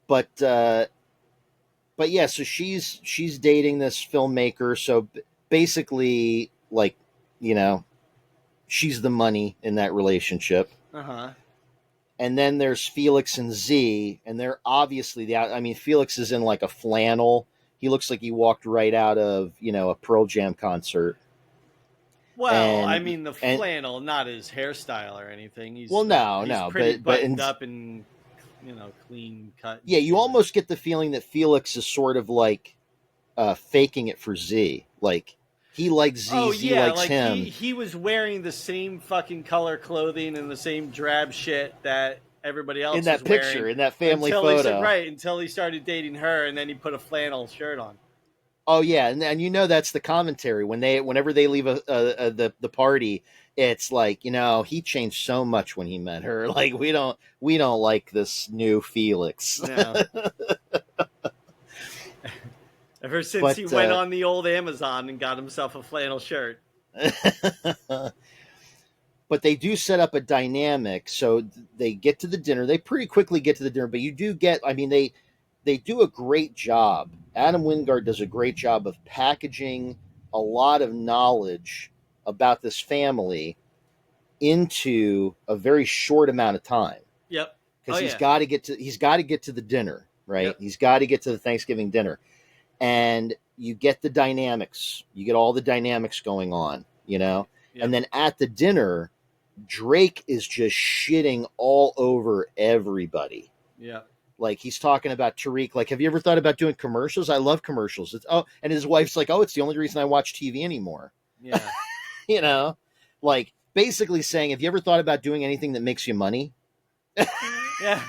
But yeah, so she's dating this filmmaker. So basically, like, she's the money in that relationship. And then there's Felix and Z, and they're obviously Felix is in like a flannel. He looks like he walked right out of, a Pearl Jam concert. Well, the flannel, not his hairstyle or anything. He's pretty buttoned up and clean cut. Yeah, you almost get the feeling that Felix is sort of like faking it for Z. Like he likes Z, Z likes him. He was wearing the same fucking color clothing and the same drab shit that everybody else in that was picture, wearing in that family photo. Until he started dating her, and then he put a flannel shirt on. Oh yeah, and that's the commentary whenever they leave the party. It's like, he changed so much when he met her. Like we don't like this new Felix. No. Ever since he went on the old Amazon and got himself a flannel shirt. But they do set up a dynamic, so they get to the dinner. They pretty quickly get to the dinner, but you do get. They do a great job. Adam Wingard does a great job of packaging a lot of knowledge about this family into a very short amount of time. Yep. Because he's got to get to the dinner, right? Yep. He's got to get to the Thanksgiving dinner. And you get the dynamics. You get all the dynamics going on, Yep. And then at the dinner, Drake is just shitting all over everybody. Yeah. Like he's talking about Tariq. Like, have you ever thought about doing commercials? I love commercials. And his wife's like, it's the only reason I watch TV anymore. Yeah. Like basically saying, have you ever thought about doing anything that makes you money? Yeah.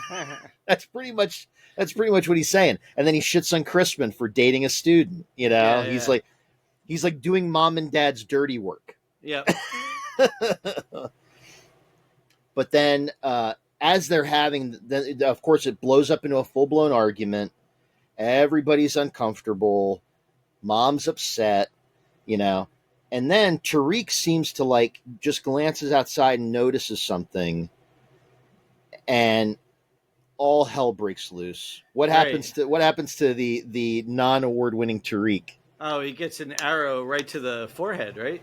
That's pretty much what he's saying. And then he shits on Crispin for dating a student. Yeah. He's like doing mom and dad's dirty work. Yep. But then, as they're having, of course, it blows up into a full-blown argument. Everybody's uncomfortable. Mom's upset, and then Tariq seems to like just glances outside and notices something, and all hell breaks loose. What happens to the non-award-winning Tariq? Oh, he gets an arrow right to the forehead, right?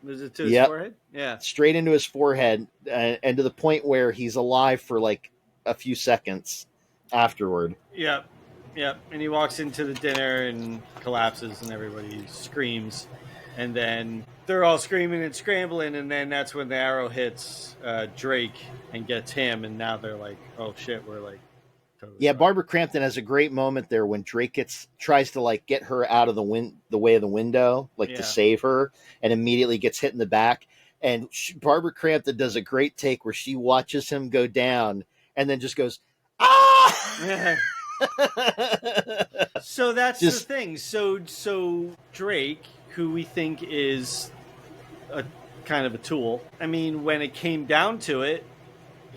Was it to his forehead? Yeah. Straight into his forehead, and to the point where he's alive for like a few seconds afterward. Yep. And he walks into the dinner and collapses, and everybody screams. And then they're all screaming and scrambling, and then that's when the arrow hits Drake and gets him, and now they're like, oh shit, we're like... Totally yeah, Barbara Crampton has a great moment there when Drake tries to like get her out of the way of the window, to save her, and immediately gets hit in the back. And Barbara Crampton does a great take where she watches him go down and then just goes, ah! So that's the thing. So Drake, who we think is a kind of a tool. When it came down to it,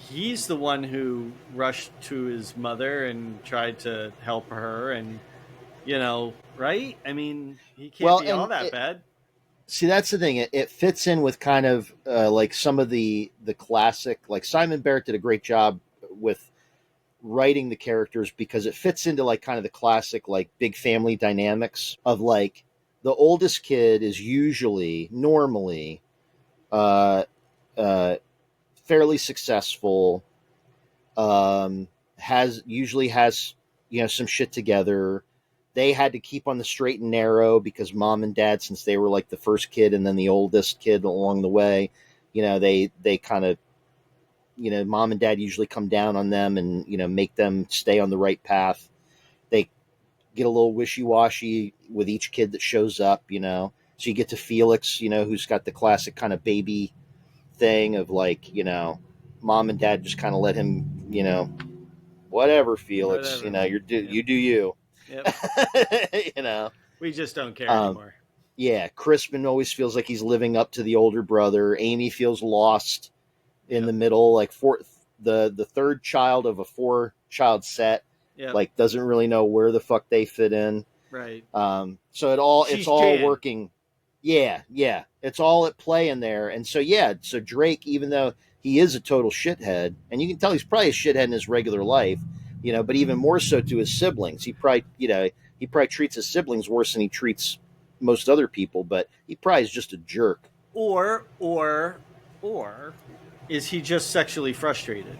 he's the one who rushed to his mother and tried to help her, and right? He can't be all that bad. See, that's the thing. It fits in with kind of like some of the classic, like Simon Barrett did a great job with writing the characters, because it fits into like kind of the classic like big family dynamics of like the oldest kid is normally fairly successful, has some shit together. They had to keep on the straight and narrow because mom and dad, since they were like the first kid and then the oldest kid along the way, they kind of, mom and dad usually come down on them and, make them stay on the right path. They get a little wishy-washy with each kid that shows up, So you get to Felix, who's got the classic kind of baby thing of like, mom and dad just kind of let him, whatever, Felix, Whatever. you do you. Yep. We just don't care anymore. Yeah, Crispin always feels like he's living up to the older brother. Amy feels lost in the middle, like the third child of a 4-child set. Yep. Like doesn't really know where the fuck they fit in. Right. So it's all Jan. working. Yeah, it's all at play in there. And so Drake, even though he is a total shithead, and you can tell he's probably a shithead in his regular life, but even more so to his siblings. He probably treats his siblings worse than he treats most other people, but he probably is just a jerk. Or is he just sexually frustrated?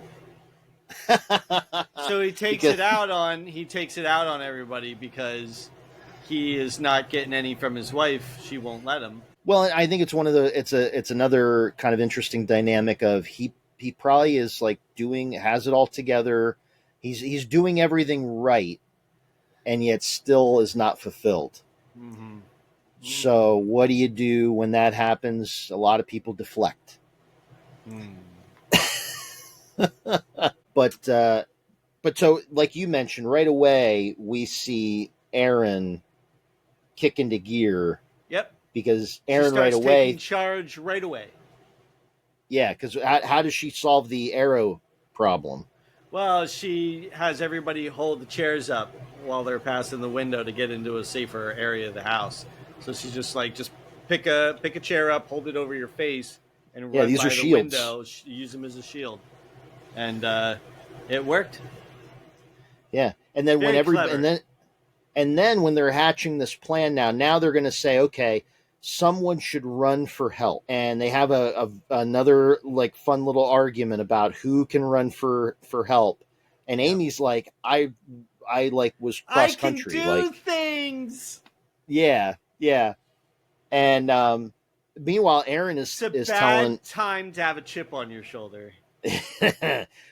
So he takes it out on everybody because he is not getting any from his wife. She won't let him. Well, I think it's it's another kind of interesting dynamic of he probably is like has it all together. He's doing everything right, and yet still is not fulfilled. Mm-hmm. So what do you do when that happens? A lot of people deflect. But so like you mentioned, right away we see Aaron kick into gear. Yep. Because Aaron right away taking charge right away. Yeah, because how does she solve the arrow problem? Well, she has everybody hold the chairs up while they're passing the window to get into a safer area of the house. So she's just pick a chair up, hold it over your face, and run these by are the shields. window. Use them as a shield, and it worked. Yeah, and then and then when they're hatching this plan now they're going to say, okay, someone should run for help, and they have another like fun little argument about who can run for help, and Amy's like, I like was cross country, I can do things. Yeah, and meanwhile Aaron is telling time to have a chip on your shoulder.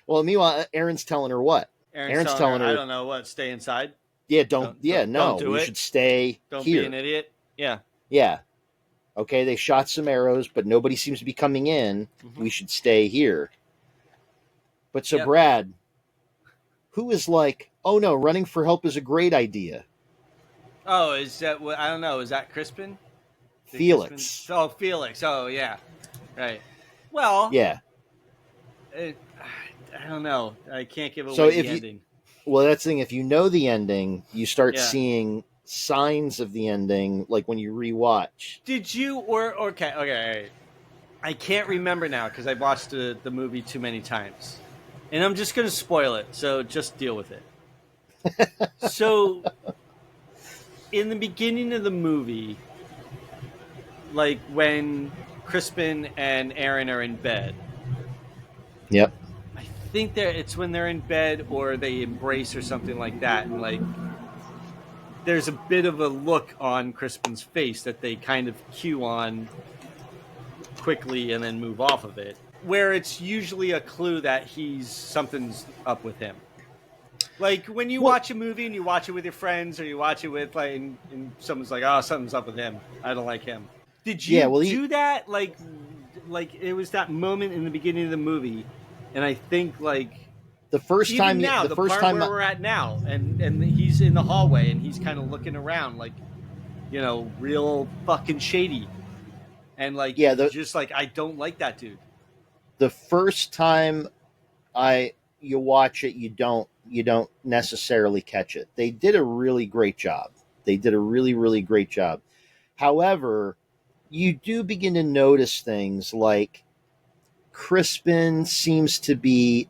Well, meanwhile Aaron's telling her what? Aaron's telling her, I don't know what, stay inside. Yeah, don't do we should stay Don't here. Be an idiot. Yeah. Yeah. Okay, they shot some arrows, but nobody seems to be coming in. Mm-hmm. We should stay here. But so Brad, who is like, oh no, running for help is a great idea. Oh, is that what? I don't know. Is that Crispin? Felix. Oh, Felix. Oh, yeah. Right. Well. Yeah. I don't know. I can't give away the ending. Well, that's the thing. If you know the ending, you start seeing signs of the ending, like when you rewatch. Did you okay? I can't remember now because I've watched the movie too many times, and I'm just going to spoil it. So just deal with it. So, in the beginning of the movie, like when Crispin and Aaron are in bed. Yep. I think it's when they're in bed or they embrace or something like that, and like there's a bit of a look on Crispin's face that they kind of cue on quickly and then move off of it, where it's usually a clue that something's up with him. Like when you watch a movie and you watch it with your friends, or you watch it with and someone's like, oh, something's up with him, I don't like him. Did you do that? Like it was that moment in the beginning of the movie. And I think like the first time where we're at now, and he's in the hallway and he's kind of looking around like, real fucking shady, and like just like I don't like that dude. The first time you watch it, you don't necessarily catch it. They did a really great job. They did a really, really great job. However, you do begin to notice things like Crispin seems to be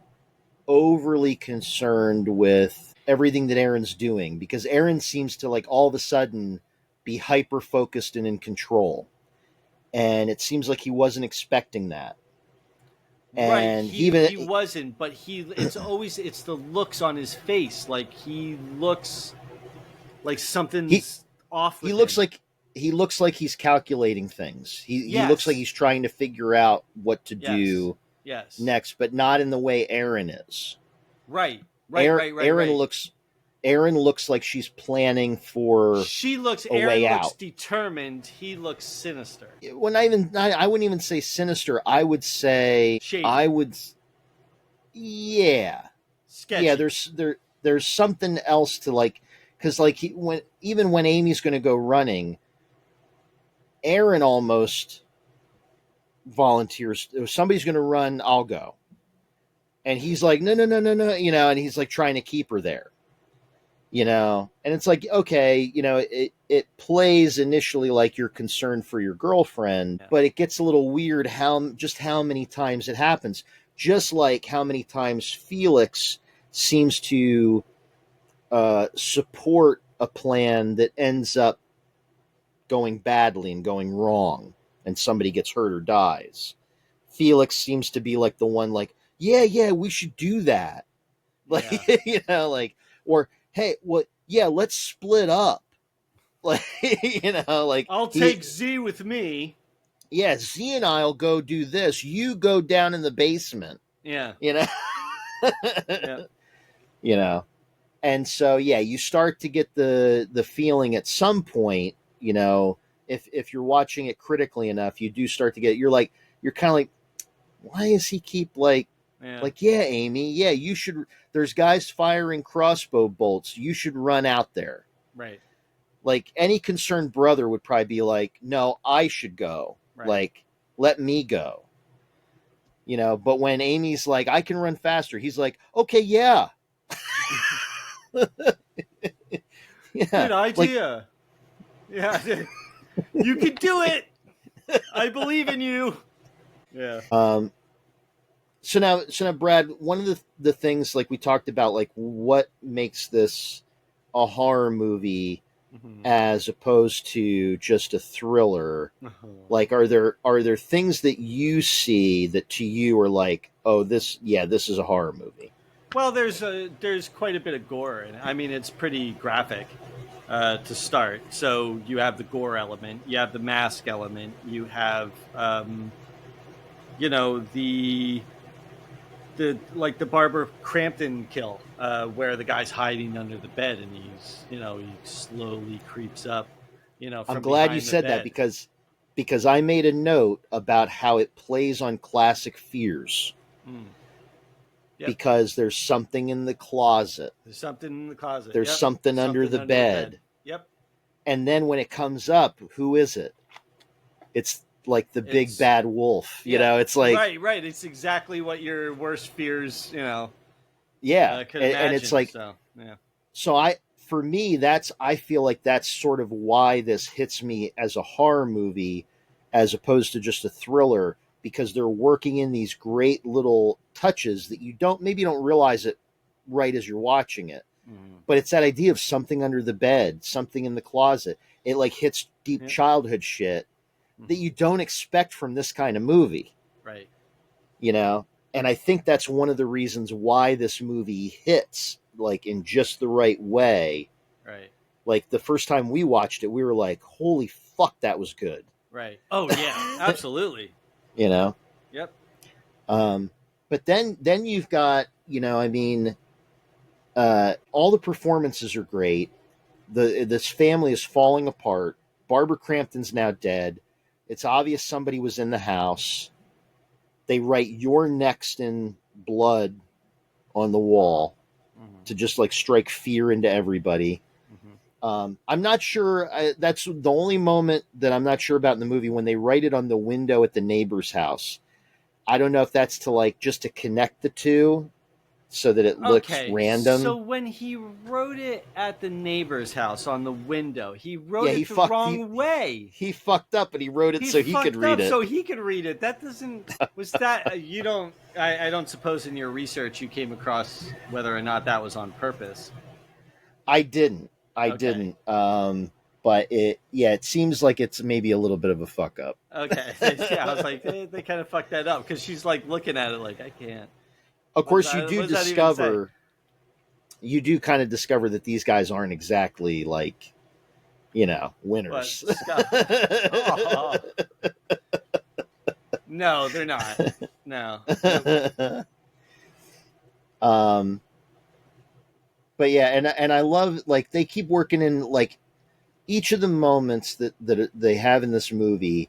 overly concerned with everything that Aaron's doing, because Aaron seems to like all of a sudden be hyper focused and in control. And it seems like he wasn't expecting that. And right. He wasn't, but it's the looks on his face. Like he looks like something's off with him. He looks like he's calculating things. He looks like he's trying to figure out what to do next, but not in the way Aaron is. Right. Aaron looks like she's planning for Aaron way looks out. Determined. He looks sinister. I wouldn't even say sinister. I would say shady. Sketchy. Yeah, there's something else to like, because like when Amy's going to go running, Aaron almost volunteers. If somebody's going to run, I'll go. And he's like, no, and he's like trying to keep her there, and it's like, okay, it plays initially like you're concerned for your girlfriend, but it gets a little weird how many times it happens. Just like how many times Felix seems to support a plan that ends up going badly and going wrong, and somebody gets hurt or dies. Felix seems to be like the one, like, yeah, we should do that. Like, like, or, hey, what? Yeah, let's split up. Like, like, I'll take Z with me. Yeah, Z and I'll go do this. You go down in the basement. Yeah. Yeah. And so, you start to get the feeling at some point, if you're watching it critically enough, you do start to get, you're kind of like, why does he keep Amy, you should, there's guys firing crossbow bolts. You should run out there. Right. Like, any concerned brother would probably be like, no, I should go. Right. Like, let me go. But when Amy's like, I can run faster, he's like, okay, yeah. Good idea. You can do it. I believe in you. Yeah. So now, Brad, one of the things, like, we talked about, like, what makes this a horror movie as opposed to just a thriller. Like, are there things that you see that to you are like, oh, this is a horror movie? Well, there's quite a bit of gore, and I mean, it's pretty graphic to start. So you have the gore element, you have the mask element, you have the Barbara Crampton kill, where the guy's hiding under the bed and he slowly creeps up. From I'm glad you said that because I made a note about how it plays on classic fears. Yep. Because there's something in the closet. There's something in the closet. There's something under the bed. Yep. And then when it comes up, who is it? It's like the big bad wolf. It's like right. It's exactly what your worst fears, could imagine. And it's like, So I feel like that's sort of why this hits me as a horror movie, as opposed to just a thriller. Because they're working in these great little touches that you don't realize it right as you're watching it. But it's that idea of something under the bed, something in the closet. It like hits deep childhood shit that you don't expect from this kind of movie. Right. And I think that's one of the reasons why this movie hits, like, in just the right way. Right. Like, the first time we watched it, we were like, holy fuck, that was good. Right. Oh yeah, absolutely. Yep. But then you've got, all the performances are great. This family is falling apart. Barbara Crampton's now dead. It's obvious somebody was in the house. They write "You're next" in blood on the wall to just like strike fear into everybody. I'm not sure. That's the only moment that I'm not sure about in the movie, when they write it on the window at the neighbor's house. I don't know if that's to just to connect the two so that it looks random. So when he wrote it at the neighbor's house on the window, he wrote it the wrong way. He fucked up, and he wrote it so he could read it. So he could read it. That doesn't. Was that you don't? I don't suppose in your research you came across whether or not that was on purpose. I didn't. But it seems like it's maybe a little bit of a fuck up. Okay. Yeah, I was like, they kind of fucked that up, because she's like looking at it like, I can't. Of course, you do kind of discover that these guys aren't exactly like, winners. No, they're not. No. But yeah, and I love, like, they keep working in, like, each of the moments that they have in this movie,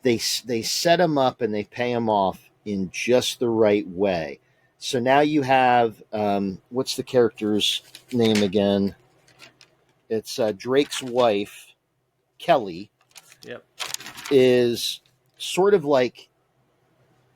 they set them up and they pay them off in just the right way. So now you have, what's the character's name again? It's Drake's wife, Kelly. Yep. Is sort of like,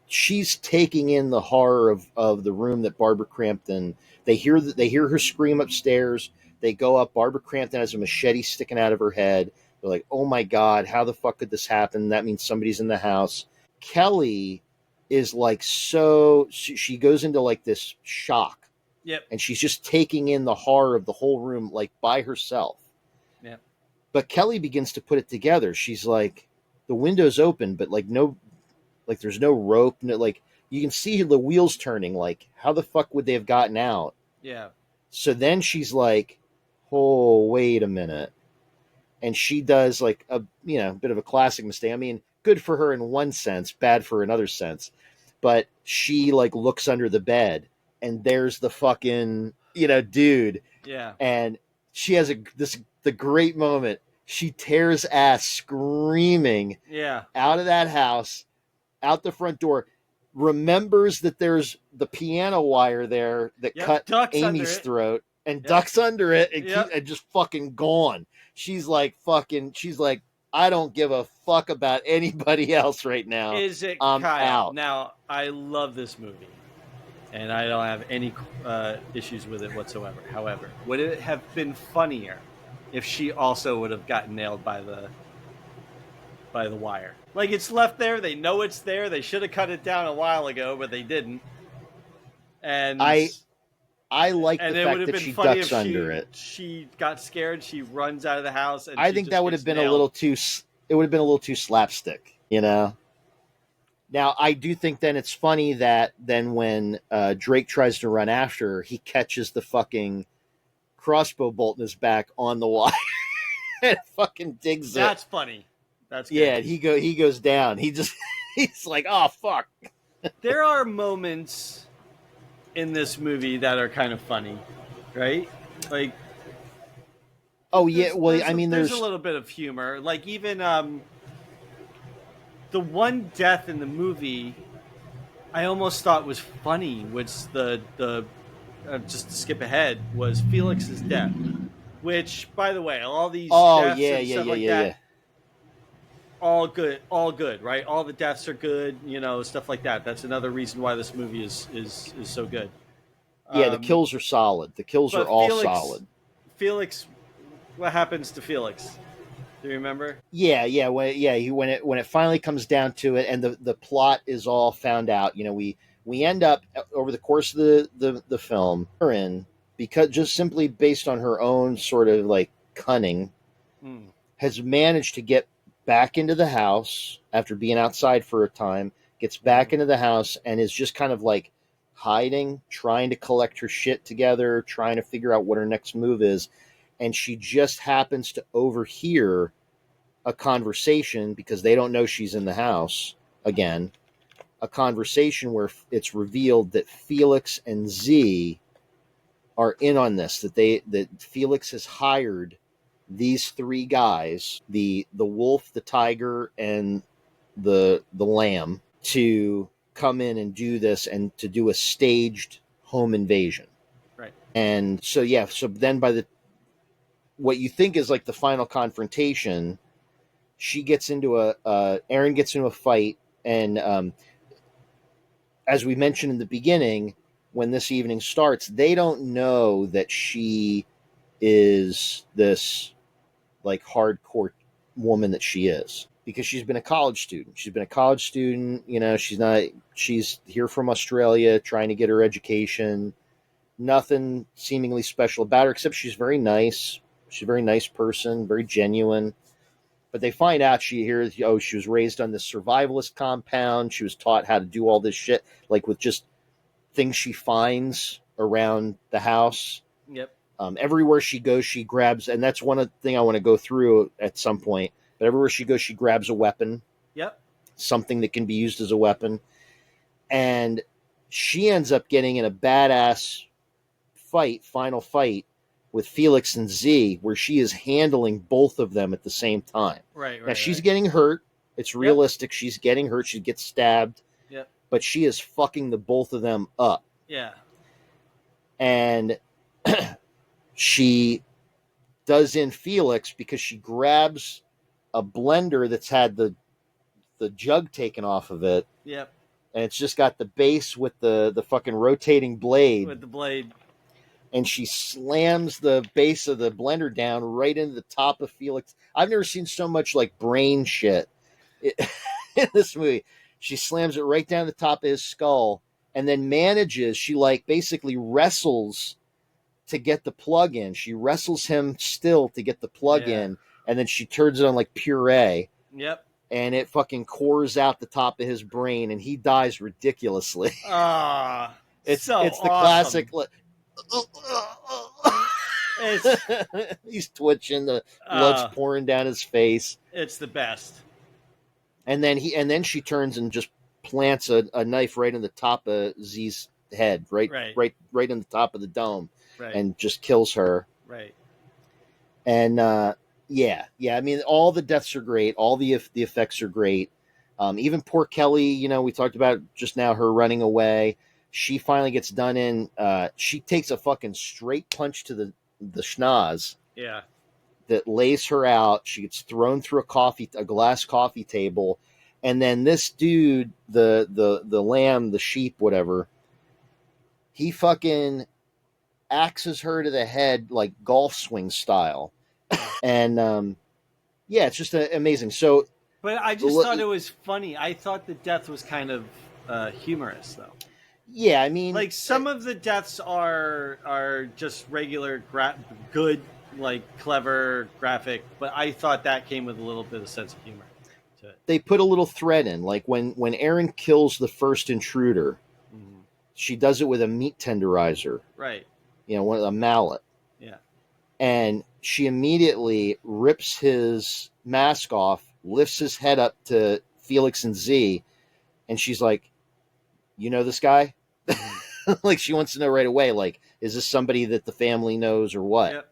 she's taking in the horror of the room that Barbara Crampton. They hear her scream upstairs. They go up. Barbara Crampton has a machete sticking out of her head. They're like, "Oh my God, how the fuck could this happen? That means somebody's in the house." Kelly is like, she goes into like this shock. Yep. And she's just taking in the horror of the whole room, like, by herself. Yep. But Kelly begins to put it together. She's like, the window's open, but like Like there's no rope. No, like you can see the wheels turning. Like how the fuck would they have gotten out? Yeah. So then she's like, oh, wait a minute. And she does like a bit of a classic mistake. I mean, good for her in one sense, bad for another sense. But she like looks under the bed and there's the fucking, dude. Yeah. And she has the great moment. She tears ass screaming out of that house, out the front door, remembers that there's the piano wire there that cut Amy's throat and ducks under it and just fucking gone. She's like, I don't give a fuck about anybody else right now. Is it I'm Kyle? out. Now, I love this movie, and I don't have any issues with it whatsoever. However, would it have been funnier if she also would have gotten nailed by the wire? Like, it's left there. They know it's there. They should have cut it down a while ago, but they didn't. And I like the fact that she ducks under it. She got scared. She runs out of the house. And I think that would have been a little too. It would have been a little too slapstick, Now, I do think then it's funny that then when Drake tries to run after her, he catches the fucking crossbow bolt in his back on the wire and fucking digs it. That's funny. That's good. Yeah. He goes down. He's like, oh fuck. There are moments in this movie that are kind of funny, right? Like, oh yeah, well, I mean, there's a little bit of humor. Like even the one death in the movie, I almost thought was funny. Which the just to skip ahead was Felix's death, which, by the way, all these deaths and stuff like that, all good, right? All the deaths are good, stuff like that. That's another reason why this movie is so good. Yeah, the kills are solid. The kills are all solid. Felix, what happens to Felix? Do you remember? Yeah. When it finally comes down to it, and the plot is all found out. We end up over the course of the film, because just simply based on her own sort of like cunning, has managed to get back into the house after being outside for a time, gets back into the house and is just kind of like hiding, trying to collect her shit together, trying to figure out what her next move is. And she just happens to overhear a conversation, because they don't know she's in the house again, a conversation where it's revealed that Felix and Z are in on this, that Felix has hired these three guys, the wolf, the tiger, and the lamb, to come in and do this, and to do a staged home invasion. Right. And so then by what you think is like the final confrontation, she gets into Aaron gets into a fight, and as we mentioned in the beginning, when this evening starts, they don't know that she is this like hardcore woman that she is, because she's been a college student. She's here from Australia trying to get her education. Nothing seemingly special about her, except she's very nice. She's a very nice person, very genuine. But they find out she was raised on this survivalist compound. She was taught how to do all this shit, like with just things she finds around the house. Yep. Everywhere she goes, she grabs, and that's one thing I want to go through at some point. But everywhere she goes, she grabs a weapon. Yep. Something that can be used as a weapon. And she ends up getting in a badass final fight with Felix and Z, where she is handling both of them at the same time. Right. Now she's getting hurt. It's realistic. Yep. She's getting hurt. She gets stabbed. Yep. But she is fucking the both of them up. Yeah. And she does in Felix, because she grabs a blender that's had the jug taken off of it. Yep. And it's just got the base with the fucking rotating blade. With the blade. And she slams the base of the blender down right into the top of Felix. I've never seen so much like brain shit in this movie. She slams it right down the top of his skull, and then she like basically wrestles to get the plug in. She wrestles him still to get the plug in, and then she turns it on like puree. Yep. and it fucking cores out the top of his brain, and he dies ridiculously. It's so the awesome. classic. He's twitching, the blood's pouring down his face. It's the best. And then she turns and just plants a knife right in the top of Z's head, right in the top of the dome, and just kills her. Right. And yeah. I mean, all the deaths are great. All the effects are great. Even poor Kelly, we talked about just now, her running away. She finally gets done in. She takes a fucking straight punch to the schnoz. Yeah. That lays her out. She gets thrown through a glass coffee table, and then this dude, the lamb, the sheep, whatever, he fucking axes her to the head like golf swing style, and yeah, it's just amazing. So, but I just thought it was funny. I thought the death was kind of humorous, though. Yeah, I mean, like some of the deaths are just regular good. Like clever graphic, but I thought that came with a little bit of sense of humor to it. They put a little thread in, like when Erin kills the first intruder, she does it with a meat tenderizer, right? A mallet, yeah, and she immediately rips his mask off, lifts his head up to Felix and Z, and she's like, "You know this guy?" Like she wants to know right away, like, is this somebody that the family knows or what? Yep.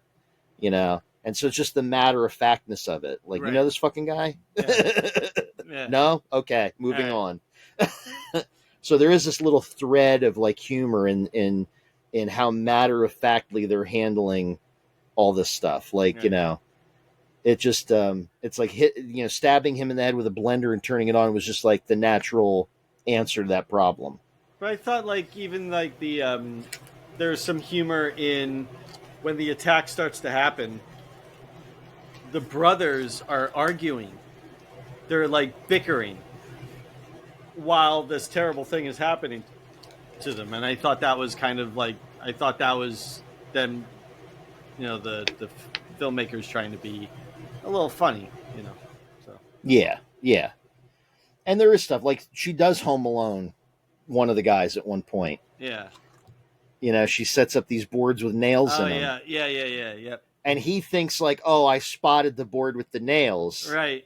And so it's just the matter of factness of it. Like, you know this fucking guy? Yeah. No? Okay, moving on. So there is this little thread of like humor in how matter of factly they're handling all this stuff. Like, it just it's like stabbing him in the head with a blender and turning it on was just like the natural answer to that problem. But I thought like even like the there's some humor in when the attack starts to happen, the brothers are arguing. They're like bickering while this terrible thing is happening to them. And I thought that was kind of like, I thought that was them, the filmmakers trying to be a little funny, so. Yeah. And there is stuff like she does Home Alone one of the guys at one point. Yeah. She sets up these boards with nails in them. Yeah. And he thinks like, oh, I spotted the board with the nails. Right.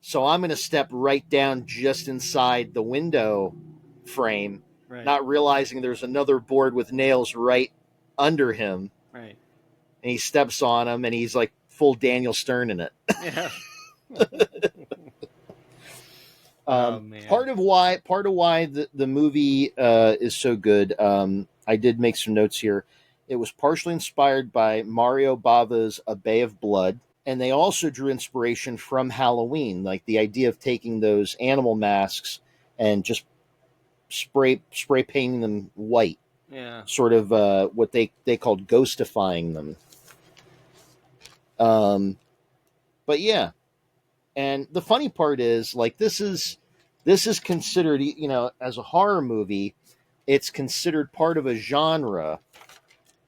So I'm going to step right down just inside the window frame, not realizing there's another board with nails right under him. Right. And he steps on them, and he's like full Daniel Stern in it. Yeah. Part of why the movie is so good. I did make some notes here. It was partially inspired by Mario Bava's A Bay of Blood, and they also drew inspiration from Halloween, like the idea of taking those animal masks and just spray painting them white. Yeah. Sort of what they called ghostifying them. But yeah. And the funny part is, like, this is considered, as a horror movie, it's considered part of a genre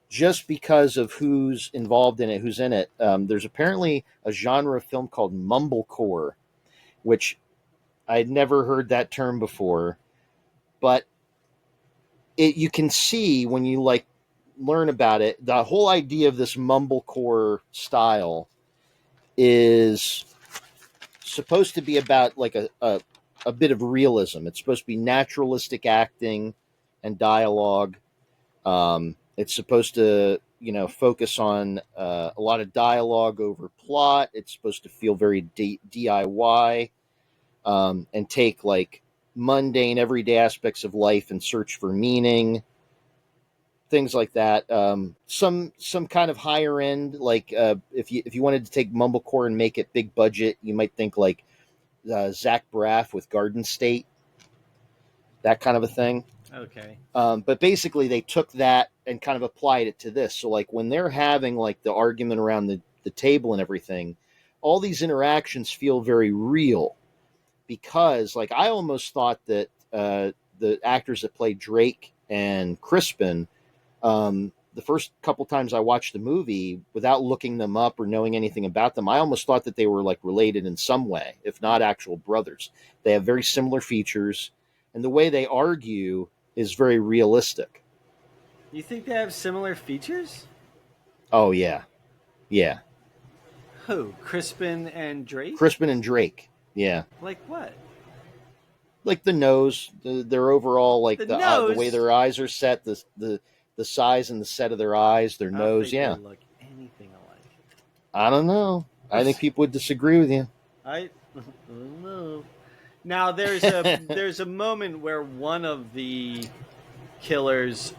just because of who's involved in it, who's in it. There's apparently a genre of film called mumblecore, which I'd never heard that term before, but you can see when you like learn about it, the whole idea of this mumblecore style is supposed to be about like a bit of realism. It's supposed to be naturalistic acting and dialogue. It's supposed to, focus on a lot of dialogue over plot. It's supposed to feel very DIY and take like mundane, everyday aspects of life and search for meaning. Things like that. Some kind of higher end, like if you wanted to take mumblecore and make it big budget, you might think like Zach Braff with Garden State, that kind of a thing. Okay. But basically, they took that and kind of applied it to this. So, like when they're having like the argument around the table and everything, all these interactions feel very real because, like, I almost thought that the actors that played Drake and Crispin, the first couple times I watched the movie, without looking them up or knowing anything about them, I almost thought that they were like related in some way, if not actual brothers. They have very similar features, and the way they argue is very realistic. You think they have similar features? Oh, yeah. Yeah. Who? Crispin and Drake? Crispin and Drake. Yeah. Like what? Like the nose, their overall, like the way their eyes are set, the size and the set of their eyes, their nose. Yeah. They look anything alike. I don't know. I think people would disagree with you. I don't know. Now there's a moment where one of the killers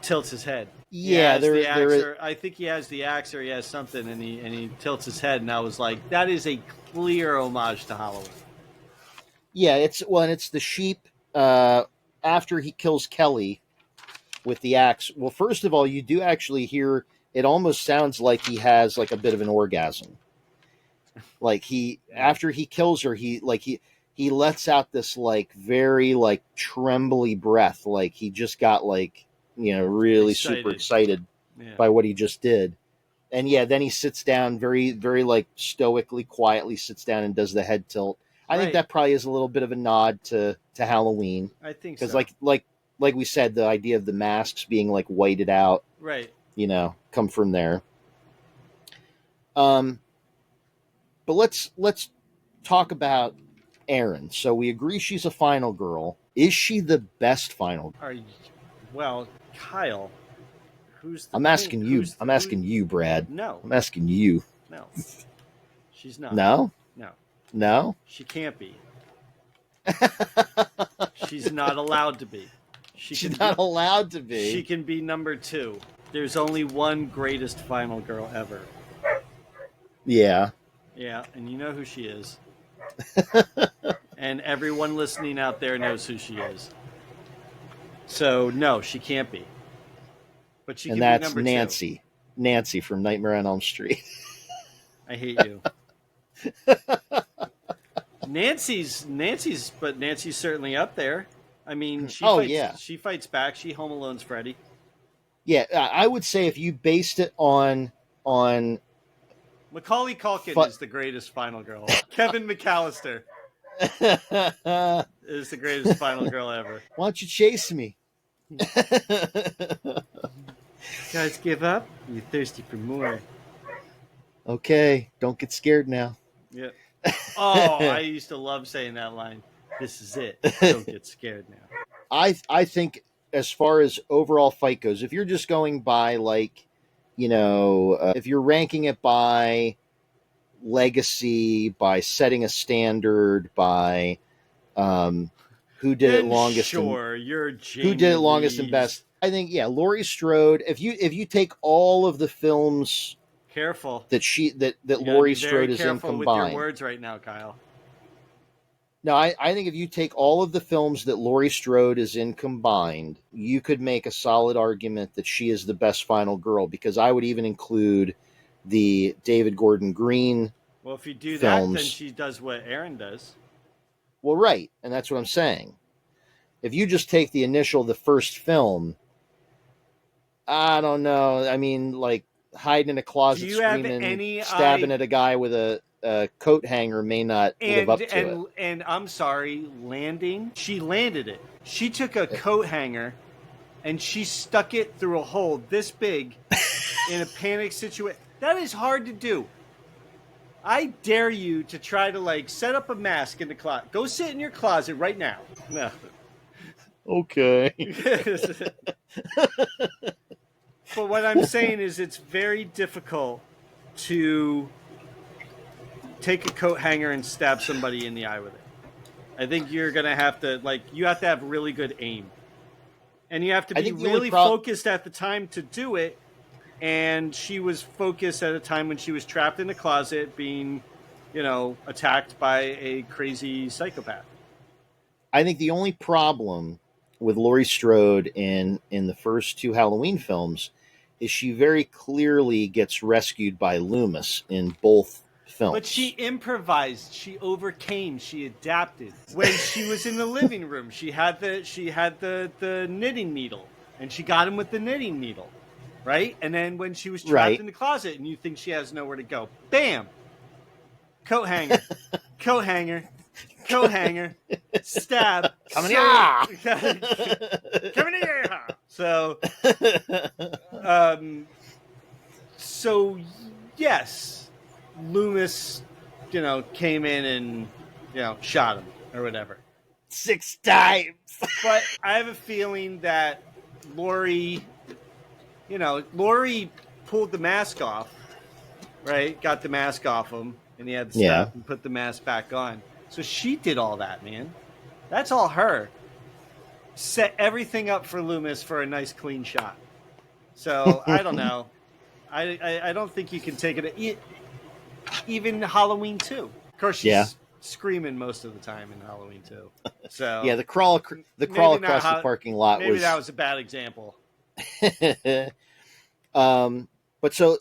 tilts his head. Yeah, I think he has the axe or he has something, and he tilts his head, and I was like, that is a clear homage to Halloween. Yeah, it's the sheep after he kills Kelly with the axe. Well, first of all, you do actually hear it almost sounds like he has like a bit of an orgasm. Like after he kills her, he lets out this like very like trembly breath, like he just got like, really super excited by what he just did. And yeah, then he sits down very, very like stoically, quietly sits down and does the head tilt. I think that probably is a little bit of a nod to Halloween. I think so. Because like we said, the idea of the masks being like whited out, right? Come from there. But let's talk about Erin. So we agree she's a final girl. Is she the best final girl? Well, Kyle, who's the I'm asking you. I'm asking you, Brad. No. I'm asking you. No. She's not. No? No. No? She can't be. She's not allowed to be. She's not allowed to be. She can be number 2. There's only one greatest final girl ever. Yeah. Yeah, and you know who she is. And everyone listening out there knows who she is. So, no, she can't be. But she can be number 2. And that's Nancy. Nancy from Nightmare on Elm Street. I hate you. Nancy's certainly up there. I mean, she fights back. She Home Alone's Freddy. Yeah, I would say if you based it on Macaulay Culkin is the greatest final girl. Kevin McAllister is the greatest final girl ever. Why don't you chase me? Guys, give up? You're thirsty for more. Okay, don't get scared now. Yeah. Oh, I used to love saying that line. This is it. Don't get scared now. I think as far as overall fight goes, if you're just going by like, if you're ranking it by legacy, by setting a standard, by who did it longest, who did it longest and best, I think Laurie Strode. If you take all of the films, careful that Laurie Strode is in combined. With your words right now, Kyle. No, I think if you take all of the films that Laurie Strode is in combined, you could make a solid argument that she is the best final girl, because I would even include the David Gordon Green. Well, if you do films. that, then she does what Erin does. Well, right, and that's what I'm saying. If you just take the first film, I don't know. I mean, like hiding in a closet, screaming, stabbing at a guy with a coat hanger may not live up to it. And I'm sorry, she landed it. She took a coat hanger and she stuck it through a hole this big in a panic situation. That is hard to do. I dare you to try to set up a mask in the closet. Go sit in your closet right now. No. Okay. But what I'm saying is it's very difficult to take a coat hanger and stab somebody in the eye with it. I think you're going to have to, you have to have really good aim. And you have to be really focused at the time to do it. And she was focused at a time when she was trapped in the closet being, attacked by a crazy psychopath. I think the only problem with Laurie Strode in the first 2 Halloween films is she very clearly gets rescued by Loomis in both films. But she improvised, she overcame, she adapted. When she was in the living room, she had the knitting needle. and she got him with the knitting needle, right? And then when she was trapped in the closet and you think she has nowhere to go, bam, coat hanger, coat hanger, coat hanger, stab, coming here, coming here. So, so yes, Loomis, came in and shot him or whatever 6 times. But I have a feeling that Lori pulled the mask off, right? Got the mask off him, and he had to stop and put the mask back on. So she did all that, man. That's all her. Set everything up for Loomis for a nice, clean shot. So I don't know. I don't think you can take it. Even Halloween 2. Of course, she's screaming most of the time in Halloween 2. So yeah, the crawl across the parking lot. Maybe that was a bad example. But so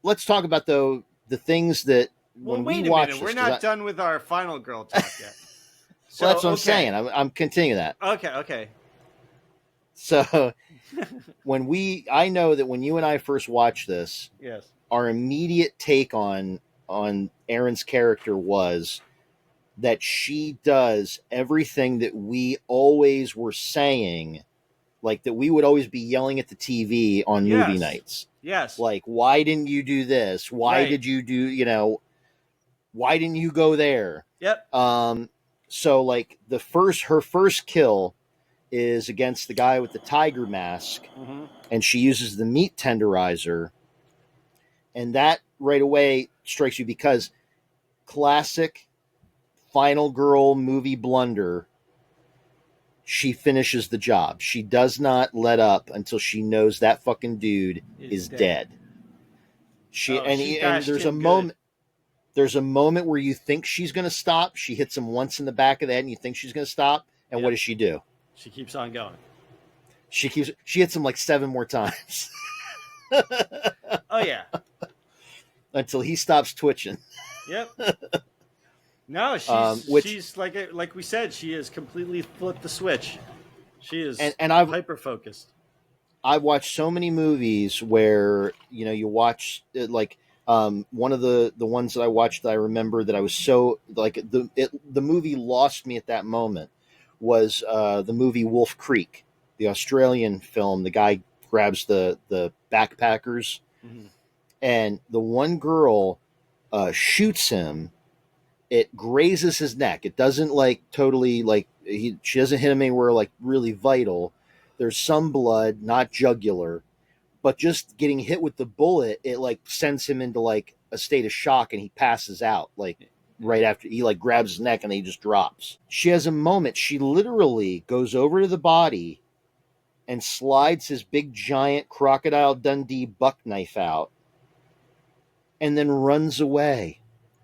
let's talk about the things that when we watch this, we're not done with our final girl talk yet. So well, that's what I'm saying. I'm continuing that. Okay. So I know that when you and I first watched this, yes, our immediate take on Erin's character was that she does everything that we always were saying, like that we would always be yelling at the TV on movie nights. Yes. Like, why didn't you do this? Why did you do, why didn't you go there? Yep. So like her first kill is against the guy with the tiger mask, and she uses the meat tenderizer, and that right away strikes you because classic final girl movie blunder. She finishes the job. She does not let up until she knows that fucking dude is dead. And there's a moment. There's a moment where you think she's going to stop. She hits him once in the back of the head, and you think she's going to stop. And what does she do? She keeps on going. She hits him like 7 more times. Oh yeah. Until he stops twitching. Yep. No, she's like we said, she has completely flipped the switch. She is hyper focused. I've watched so many movies where you watch like one of the ones that I watched that I remember that I was so like the movie lost me at that moment was the movie Wolf Creek, the Australian film. The guy grabs the backpackers, and the one girl shoots him. It grazes his neck. It doesn't totally she doesn't hit him anywhere really vital. There's some blood, not jugular, but just getting hit with the bullet, it sends him into a state of shock, and he passes out right after he grabs his neck, and he just drops. She has a moment. She literally goes over to the body and slides his big giant Crocodile Dundee buck knife out, and then runs away.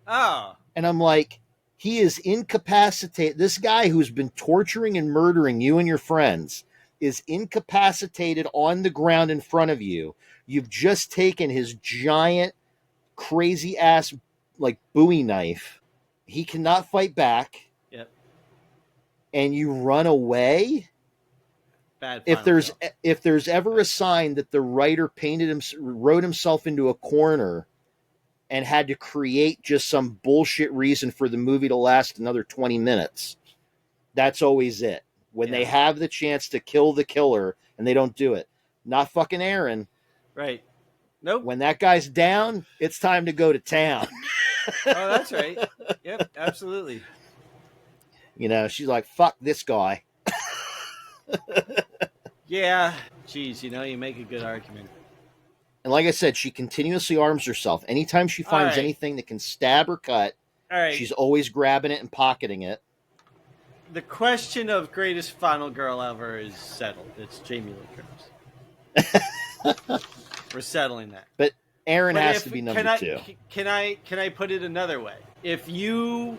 Oh. And I'm like, he is incapacitated. This guy who's been torturing and murdering you and your friends is incapacitated on the ground in front of you. You've just taken his giant, crazy ass, Bowie knife. He cannot fight back. Yep. And you run away. Bad. If there's ever a sign that the writer wrote himself into a corner and had to create just some bullshit reason for the movie to last another 20 minutes, that's always it. When they have the chance to kill the killer and they don't do it. Not fucking Erin. Right. Nope. When that guy's down, it's time to go to town. Oh, that's right. Yep, absolutely. She's like, fuck this guy. Yeah. Jeez, you make a good argument. And like I said, she continuously arms herself. Anytime she finds anything that can stab or cut, she's always grabbing it and pocketing it. The question of greatest final girl ever is settled. It's Jamie Lee Curtis. We're settling that. But Erin has to be number 2. Can I put it another way? If you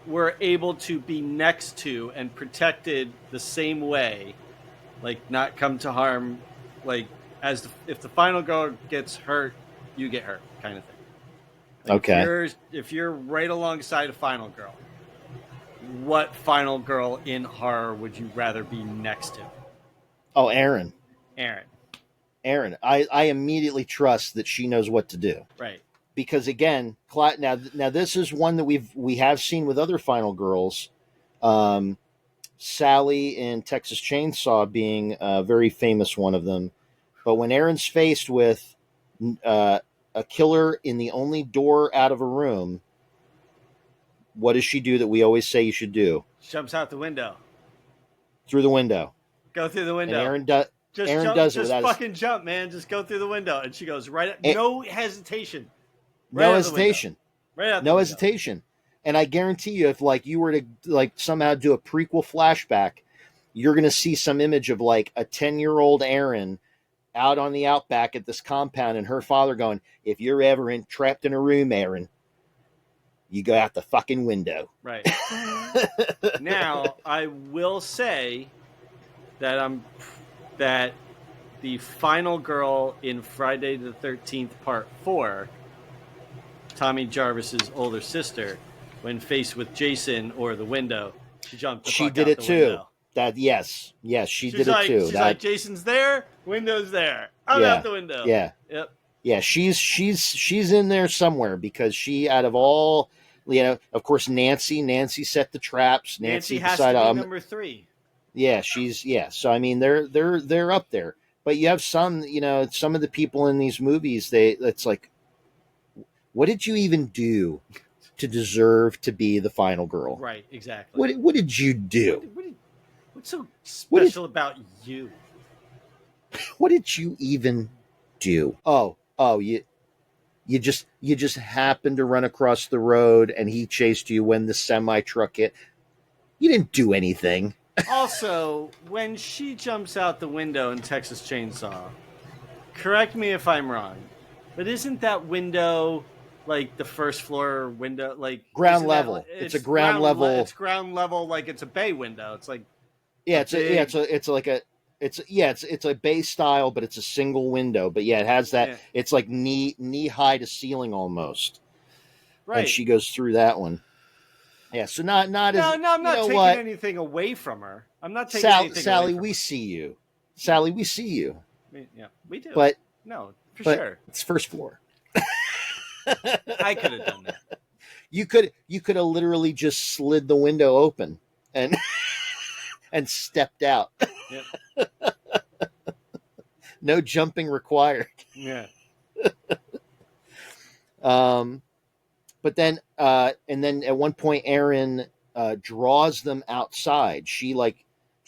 were able to be next to and protected the same way, not come to harm, if the final girl gets hurt, you get hurt, kind of thing. Okay. If you're right alongside a final girl, what final girl in horror would you rather be next to? Oh, Erin. Aaron. I immediately trust that she knows what to do. Right. Because again, now this is one that we have seen with other final girls. Sally in Texas Chainsaw being a very famous one of them. But when Aaron's faced with a killer in the only door out of a room, what does she do that we always say you should do? Jumps out the window. Through the window. Go through the window. And Aaron does it without fucking jump, man. Just go through the window. And she goes no hesitation. No hesitation. Right out the No window. hesitation. And I guarantee you, if like you were to like somehow do a prequel flashback, you're going to see some image of like a 10-year-old Aaron out on the outback at this compound, and her father going, "If you're ever trapped in a room, Aaron, you go out the fucking window." Right. Now, I will say that that the final girl in Friday the 13th Part 4, Tommy Jarvis's older sister, when faced with Jason or the window, she jumped the fuck did out it the too. window. Yes, she did it too. She's like, Jason's there, window's there. I'm out the window. Yeah. Yep. Yeah, she's in there somewhere, because she, out of all, of course, Nancy set the traps. Nancy has decided, to be number 3. Yeah, So I mean, they're up there. But you have some of the people in these movies. It's like, what did you even do to deserve to be the final girl? Right. Exactly. What did you do? What's so special about you? What did you even do? Oh, you just happened to run across the road and he chased you when the semi truck hit. You didn't do anything. Also, when she jumps out the window in Texas Chainsaw, correct me if I'm wrong, but isn't that window like the first floor window, like ground level? It's a ground level. It's ground level, like it's a bay window. It's like it's a bay style, but it's a single window. But yeah, it has that. Yeah. It's like knee high to ceiling almost. Right. And she goes through that one. Yeah. So not as. No, I'm not taking anything away from her. I'm not taking anything Sally, away from we her. see you. Sally, we see you. Yeah, we do. But no, for sure. It's first floor. I could have done that. You could have literally just slid the window open and and stepped out. Yep. No jumping required. Yeah. But then and then at one point Aaron draws them outside. She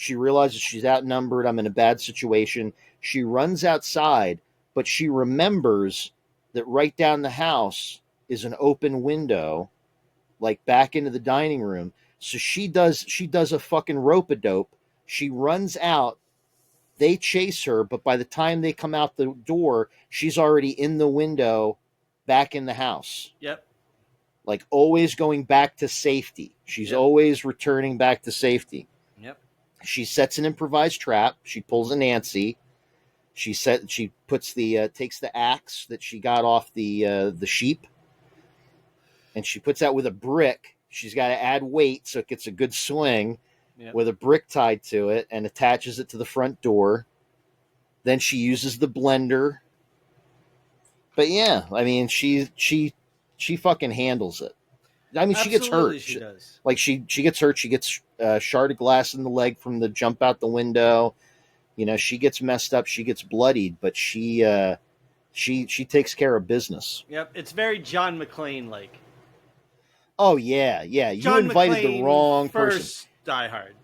realizes she's outnumbered. I'm in a bad situation. She runs outside, but she remembers that right down the house is an open window, like back into the dining room. So she does a fucking rope-a-dope. She runs out. They chase her, but by the time they come out the door, she's already in the window, back in the house. Yep. Like always going back to safety. She's always returning back to safety. Yep. She sets an improvised trap. She pulls a Nancy. She puts takes the axe that she got off the sheep, and she puts that with a brick. She's got to add weight so it gets a good swing. Yep. With a brick tied to it, and attaches it to the front door. Then she uses the blender. But yeah, I mean, she fucking handles it. I mean, she gets hurt. She does. Like she gets hurt. She gets shard of glass in the leg from the jump out the window. She gets messed up. She gets bloodied, but she takes care of business. Yep, it's very John McClane like. Oh yeah. You John invited McClane the wrong first person. Die Hard.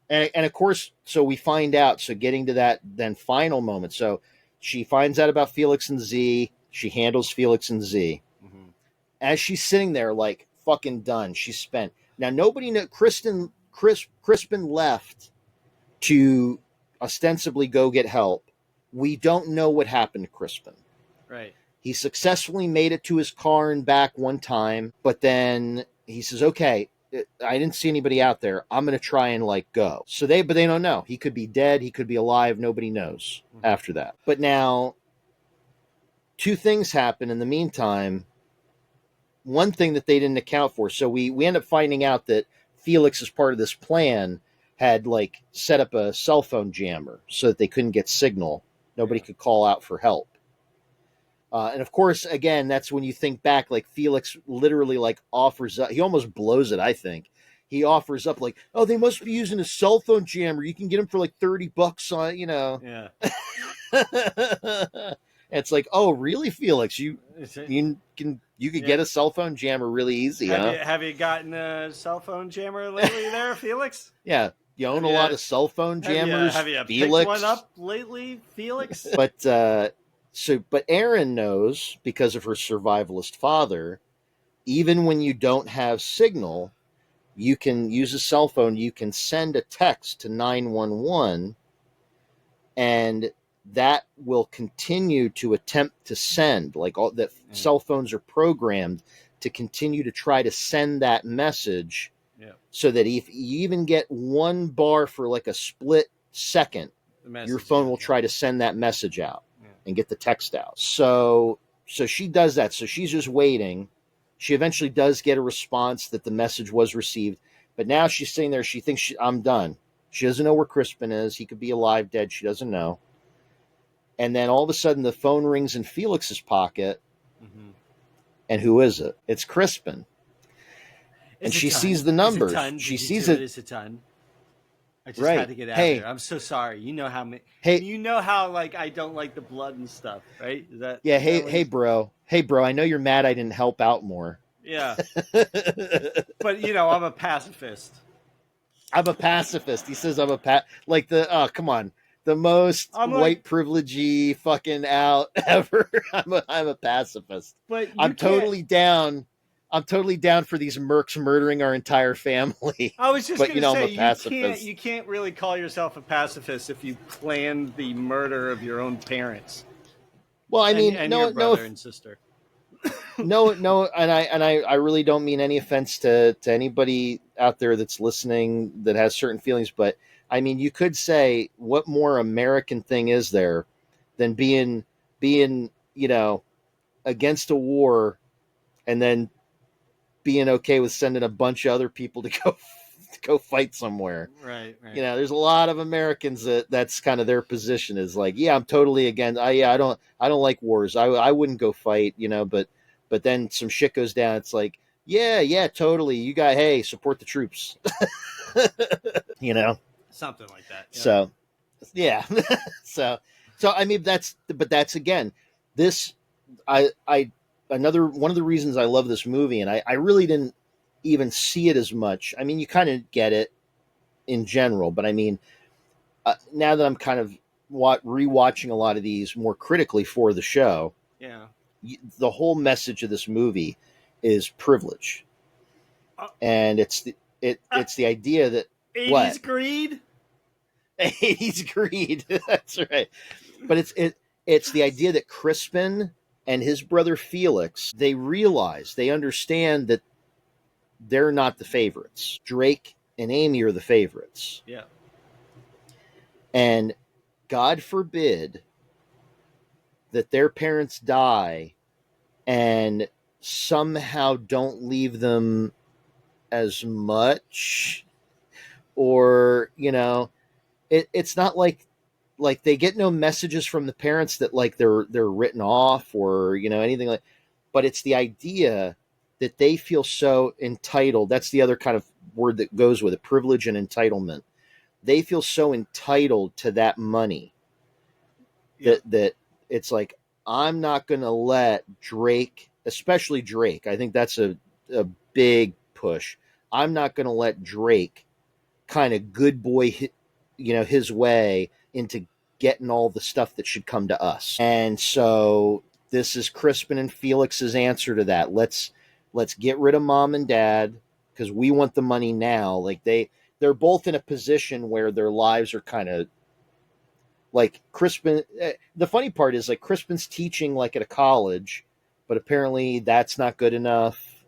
And of course, so we find out. So getting to that then final moment. So she finds out about Felix and Z. She handles Felix and Z. Mm-hmm. As she's sitting there, like fucking done. She's spent. Now nobody knows. Crispin left to ostensibly go get help. We don't know what happened to Crispin. Right. He successfully made it to his car and back one time, but then he says, "Okay, I didn't see anybody out there. I'm going to try and go." So they don't know. He could be dead. He could be alive. Nobody knows after that. But now, two things happen in the meantime. One thing that they didn't account for. So we end up finding out that Felix is part of this plan. had like set up a cell phone jammer so that they couldn't get signal. Nobody could call out for help. And of course, again, that's when you think back, like Felix literally like offers up, he almost blows it, I think. He offers up like, oh, they must be using a cell phone jammer. You can get them for like $30 on, you know. Yeah. It's like, oh, really, Felix? You could get a cell phone jammer really easy, Have you gotten a cell phone jammer lately there, Felix? Yeah. You own a lot of cell phone jammers, have you Felix? picked one up lately, Felix? But Erin knows, because of her survivalist father, even when you don't have signal, you can use a cell phone. You can send a text to 911, and that will continue to attempt to send. Like all that, cell phones are programmed to continue to try to send that message. Yeah. So that if you even get one bar for like a split second, your phone will try to send that message out and get the text out. So she does that. So she's just waiting. She eventually does get a response that the message was received. But now she's sitting there. She thinks I'm done. She doesn't know where Crispin is. He could be alive, dead. She doesn't know. And then all of a sudden the phone rings in Felix's pocket. Mm-hmm. And who is it? It's Crispin. And she sees the numbers. She sees it. It's a ton. I just had to get out there. I'm so sorry. You know how many. You know how like I don't like the blood and stuff, right? Is that? Yeah. Is Hey, bro. I know you're mad I didn't help out more. Yeah. But you know, I'm a pacifist. I'm a pacifist. He says I'm like the come on, the most white privilegey fucking out ever. I'm a pacifist. But I'm totally down. I'm totally down for these mercs murdering our entire family. I was just going to say, I'm a pacifist. You can't really call yourself a pacifist if you planned the murder of your own parents. Well, I mean, and your brother and sister. No, and I really don't mean any offense to anybody out there that's listening that has certain feelings, but I mean, you could say, what more American thing is there than being against a war and then being okay with sending a bunch of other people to go fight somewhere. Right. There's a lot of Americans that's kind of their position is like, yeah, I'm totally against. I don't like wars. I wouldn't go fight, but then some shit goes down. It's like, yeah, totally. You got, hey, support the troops. Something like that. Yeah. So, yeah. so I mean, that's again, this, another one of the reasons I love this movie, and I really didn't even see it as much. I mean, you kind of get it in general, but I mean, now that I'm kind of rewatching a lot of these more critically for the show, the whole message of this movie is privilege, and it's the idea that 80s greed. 80s greed. That's right, but it's the idea that Crispin and his brother Felix, they understand that they're not the favorites. Drake and Amy are the favorites. Yeah. And God forbid that their parents die and somehow don't leave them as much, or, it's not like they get no messages from the parents that like they're written off or, anything like, but it's the idea that they feel so entitled. That's the other kind of word that goes with it, privilege and entitlement. They feel so entitled to that money that it's like, I'm not going to let Drake, especially Drake. I think that's a big push. I'm not going to let Drake kind of good boy, his way into getting all the stuff that should come to us. And so this is Crispin and Felix's answer to that. Let's get rid of mom and dad because we want the money now. Like they're both in a position where their lives are kind of like Crispin. The funny part is like Crispin's teaching like at a college, but apparently that's not good enough.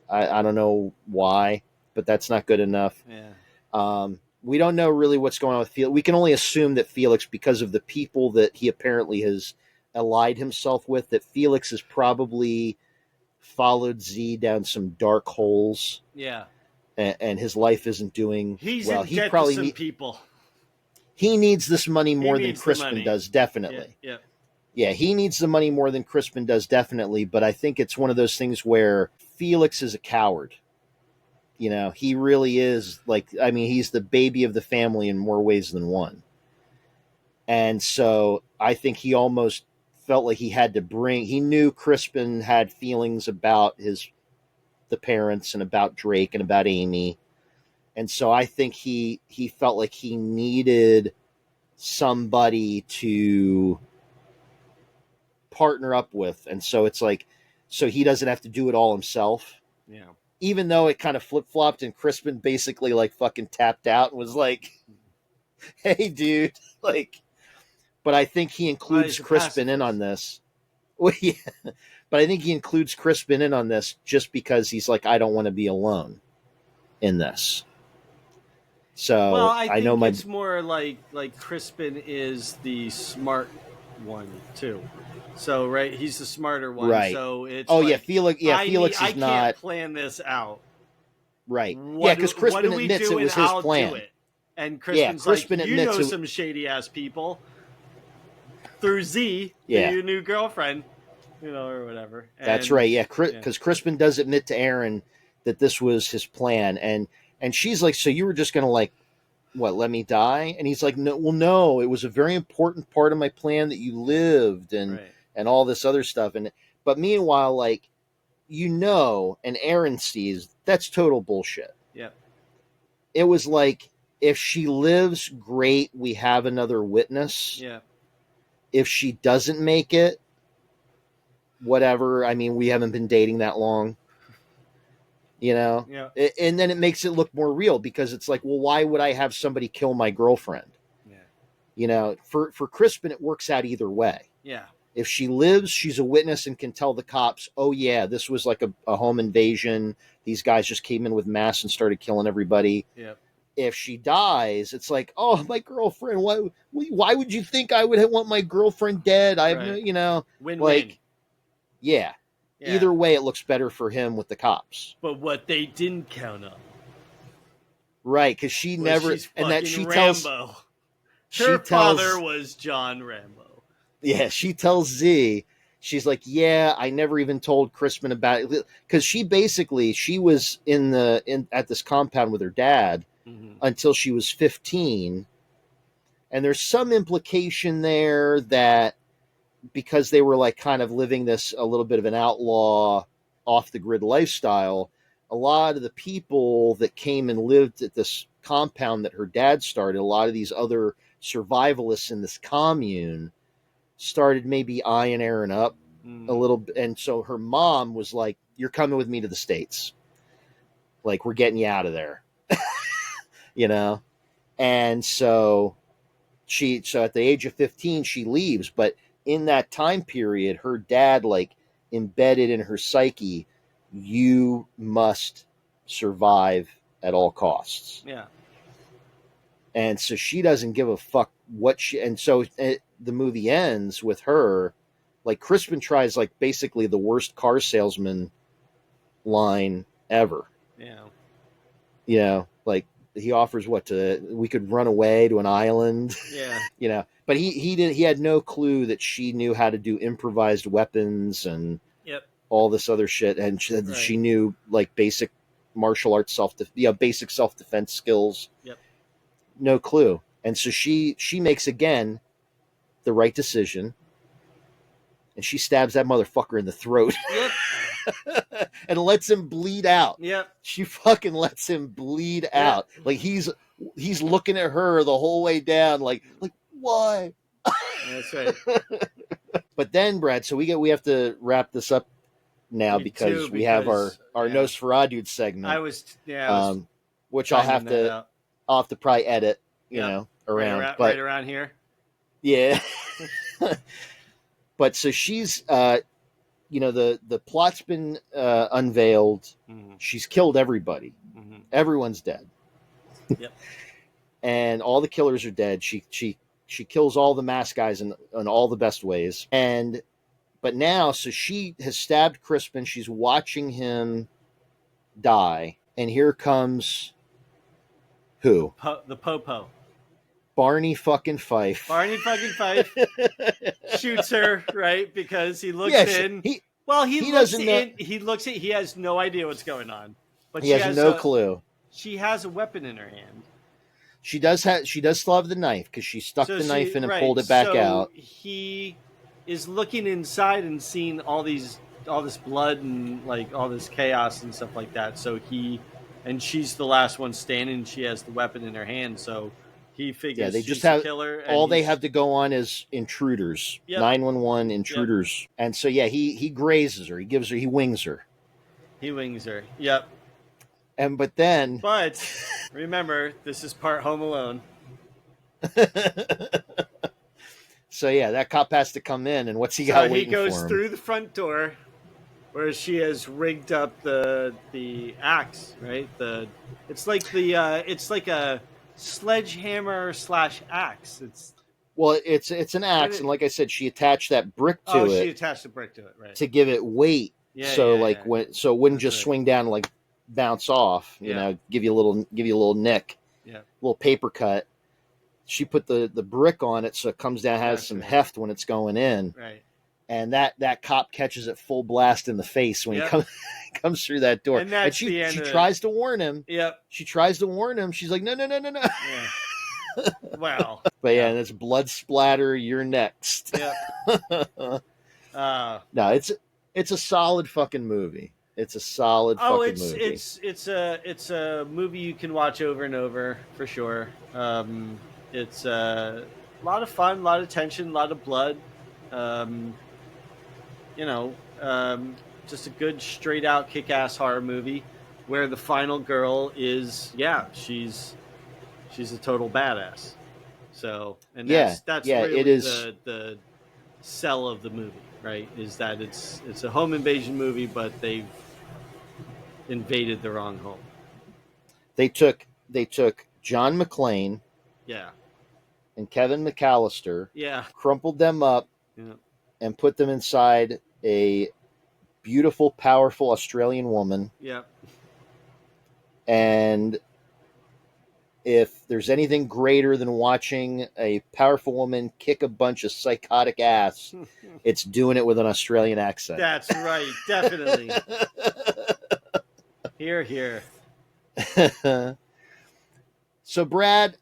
I don't know why, but that's not good enough. Yeah. We don't know really what's going on with Felix. We can only assume that Felix, because of the people that he apparently has allied himself with, that Felix has probably followed Z down some dark holes. Yeah. and his life isn't doing He's well. in He debt probably to some people. he needs this money more than needs the Crispin money. does, definitely. Yeah. Yeah, he needs the money more than Crispin does, definitely. But I think it's one of those things where Felix is a coward. You know, he really is. Like, I mean, he's the baby of the family in more ways than one. And so I think he almost felt like he had to he knew Crispin had feelings about the parents and about Drake and about Amy. And so I think he felt like he needed somebody to partner up with. And so it's like, so he doesn't have to do it all himself. Yeah. Even though it kind of flip-flopped and Crispin basically like fucking tapped out and was like, hey, dude, like, but I think he includes Crispin in on this. Well, yeah, but I think he includes Crispin in on this just because he's like, I don't want to be alone in this. So well, I think know it's more like Crispin is the smart one too. So right, he's the smarter one. Right. So it's Felix is I not. can't plan this out. Right. Because Crispin admits it was his plan. And Crispin's Crispin like, you admits know some shady ass people through Z, your new girlfriend, or whatever. And, that's right. Yeah, because Crispin does admit to Aaron that this was his plan, and she's like, so you were just gonna like, what, let me die? And he's like, no, it was a very important part of my plan that you lived and all this other stuff. But meanwhile, like, and Aaron sees that's total bullshit. Yeah. It was like, if she lives, great, we have another witness. Yeah. If she doesn't make it, whatever. I mean, we haven't been dating that long. Yeah. And then it makes it look more real because it's like, well, why would I have somebody kill my girlfriend? Yeah. For Crispin, it works out either way. Yeah. If she lives, she's a witness and can tell the cops, oh, yeah, this was like a home invasion. These guys just came in with masks and started killing everybody. Yeah. If she dies, it's like, oh, my girlfriend. Why would you think I would want my girlfriend dead? I have no, win-win. Yeah. Either way, it looks better for him with the cops. But what they didn't count on, right? Because she never, and that she Rambo. Her father was John Rambo. Yeah, she tells Z, she's like, yeah, I never even told Crispin about it because she was at this compound with her dad until she was 15, and there's some implication there that because they were like kind of living this a little bit of an outlaw off the grid lifestyle, a lot of the people that came and lived at this compound that her dad started, a lot of these other survivalists in this commune started maybe eyeing Aaron up a little bit. And so her mom was like, you're coming with me to the States. Like, we're getting you out of there. And so at the age of 15, she leaves. But in that time period, her dad, like, embedded in her psyche, you must survive at all costs. Yeah. And so she doesn't give a fuck and so the movie ends with her, like, Crispin tries, like, basically the worst car salesman line ever. Yeah. Like, he offers we could run away to an island. Yeah. But he had no clue that she knew how to do improvised weapons and all this other shit. And she knew, like, basic martial arts basic self-defense skills. Yep. No clue. And so she makes again the right decision, and she stabs that motherfucker in the throat. Yep. And lets him bleed out. Yep. She fucking lets him bleed out. Like, he's looking at her the whole way down, like why? That's right. But then, Brad, so we have to wrap this up now because we have our Nosferatu segment. Which I'll have to probably edit, around right around here. Yeah. But so she's, the plot's been unveiled. Mm-hmm. She's killed everybody. Mm-hmm. Everyone's dead. Yep. And all the killers are dead. She kills all the masked guys in all the best ways. But now, so she has stabbed Crispin. She's watching him die. and here comes who? The Popo. Barney fucking Fife. Barney fucking Fife shoots her, right? Because he looks in. He looks in. He looks in. He has no idea what's going on. But he has no clue. She has a weapon in her hand. She does still have the knife because she stuck the knife in and pulled it back out. He is looking inside and seeing all this blood and like all this chaos and stuff like that. So she's the last one standing. She has the weapon in her hand. So he figures they she's just have a killer. All they have to go on is intruders. Yep. 911 intruders. Yep. And so he grazes her. He wings her. He wings her. Yep. But remember, this is part Home Alone. So that cop has to come in, and what's he got waiting for him? He goes through the front door, where she has rigged up the axe. Right, it's like a sledgehammer / axe. It's an axe, and like I said, she attached that brick to it. She attached the brick to it, right? To give it weight, so it wouldn't just swing down and like bounce off. You know, give you a little nick. Yeah, little paper cut. She put the brick on it so it comes down, has some heft when it's going in. Right. And that cop catches it full blast in the face when he comes through that door. And she tries to warn him. Yep. She tries to warn him. She's like, no. Yeah. Wow. But and it's blood splatter. You're next. Yep. No, it's a solid fucking movie. It's a solid fucking movie. It's a movie you can watch over and over for sure. It's a lot of fun, a lot of tension, a lot of blood. Just a good, straight out, kick-ass horror movie where the final girl is, she's a total badass. So, and that's really it is the sell of the movie, right? Is that it's a home invasion movie, but they've invaded the wrong home. They took John McClane, and Kevin McAllister, crumpled them up, and put them inside a beautiful, powerful Australian woman. Yeah. And if there's anything greater than watching a powerful woman kick a bunch of psychotic ass, it's doing it with an Australian accent. That's right, definitely. Here. So, Brad,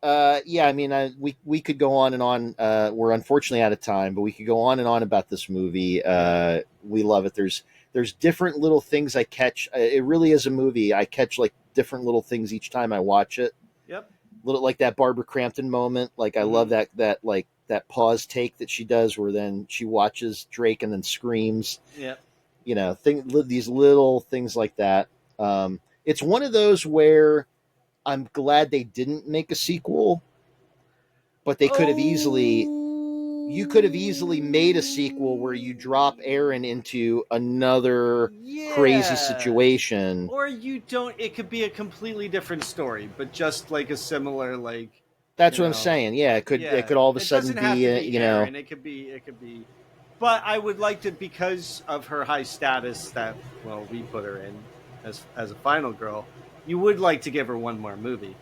we could go on and on. We're unfortunately out of time, but we could go on and on about this movie. We love it. There's different little things I catch. It really is a movie. I catch like different little things each time I watch it. Yep. Little like that Barbara Crampton moment. Like I love that pause take that she does, where then she watches Drake and then screams. Yep. These little things like that. It's one of those where I'm glad they didn't make a sequel, but they could have you could have easily made a sequel where you drop Aaron into another crazy situation. Or it could be a completely different story, but just like a similar, like. That's what I'm saying. Yeah, it could all of a sudden be, Aaron. It could be. But I would like to, because of her high status that, we put her in as a final girl, you would like to give her one more movie,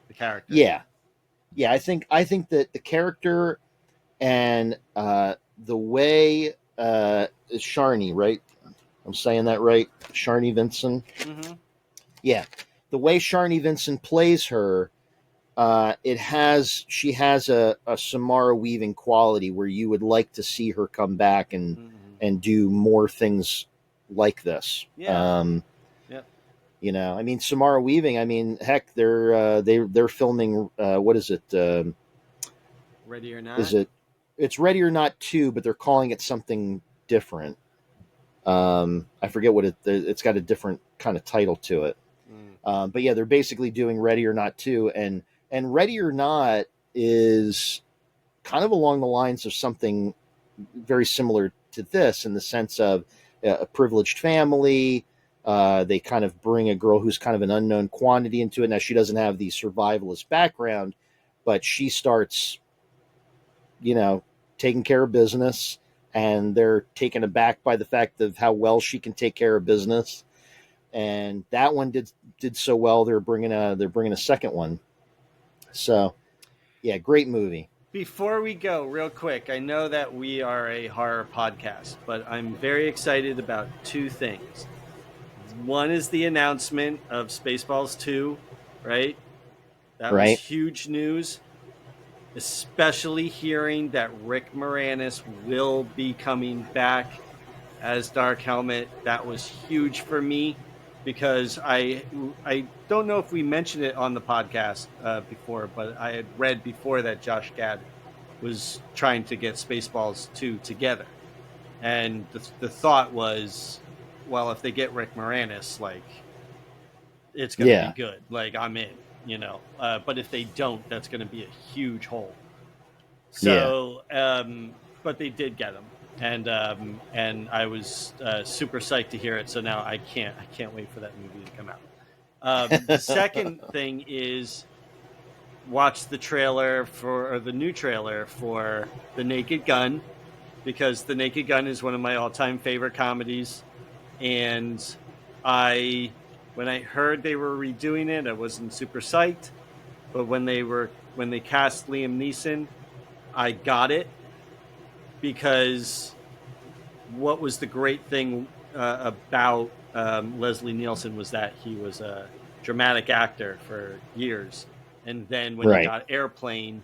the character. Yeah. I think that the character and the way Sharni, right? I'm saying that right? Sharni Vinson? Mm-hmm. Yeah. The way Sharni Vinson plays her, she has a Samara Weaving quality where you would like to see her come back and do more things like this. Yeah. Samara Weaving, heck, they're filming, what is it? Ready or Not? It's Ready or Not 2, but they're calling it something different. I forget what it's got a different kind of title to it. But yeah, they're basically doing Ready or Not 2, and Ready or Not is kind of along the lines of something very similar to this, in the sense of a privileged family. They kind of bring a girl who's kind of an unknown quantity into it. Now, she doesn't have the survivalist background, but she starts, taking care of business, and they're taken aback by the fact of how well she can take care of business. and that one did so well. They're bringing a second one. So, yeah, great movie. Before we go, real quick, I know that we are a horror podcast, but I'm very excited about two things. One is the announcement of Spaceballs 2, right? That was huge news, especially hearing that Rick Moranis will be coming back as Dark Helmet. That was huge for me because I don't know if we mentioned it on the podcast before, but I had read before that Josh Gad was trying to get Spaceballs 2 together. And the thought was, well, if they get Rick Moranis, like, it's going to be good. Like, I'm in, you know. But if they don't, that's going to be a huge hole. So, but they did get him. And I was super psyched to hear it. So now I can't wait for that movie to come out. The second thing is watch the new trailer for The Naked Gun, because The Naked Gun is one of my all-time favorite comedies. And when I heard they were redoing it, I wasn't super psyched. But when they cast Liam Neeson, I got it, because what was the great thing about Leslie Nielsen was that he was a dramatic actor for years. And then when he got Airplane,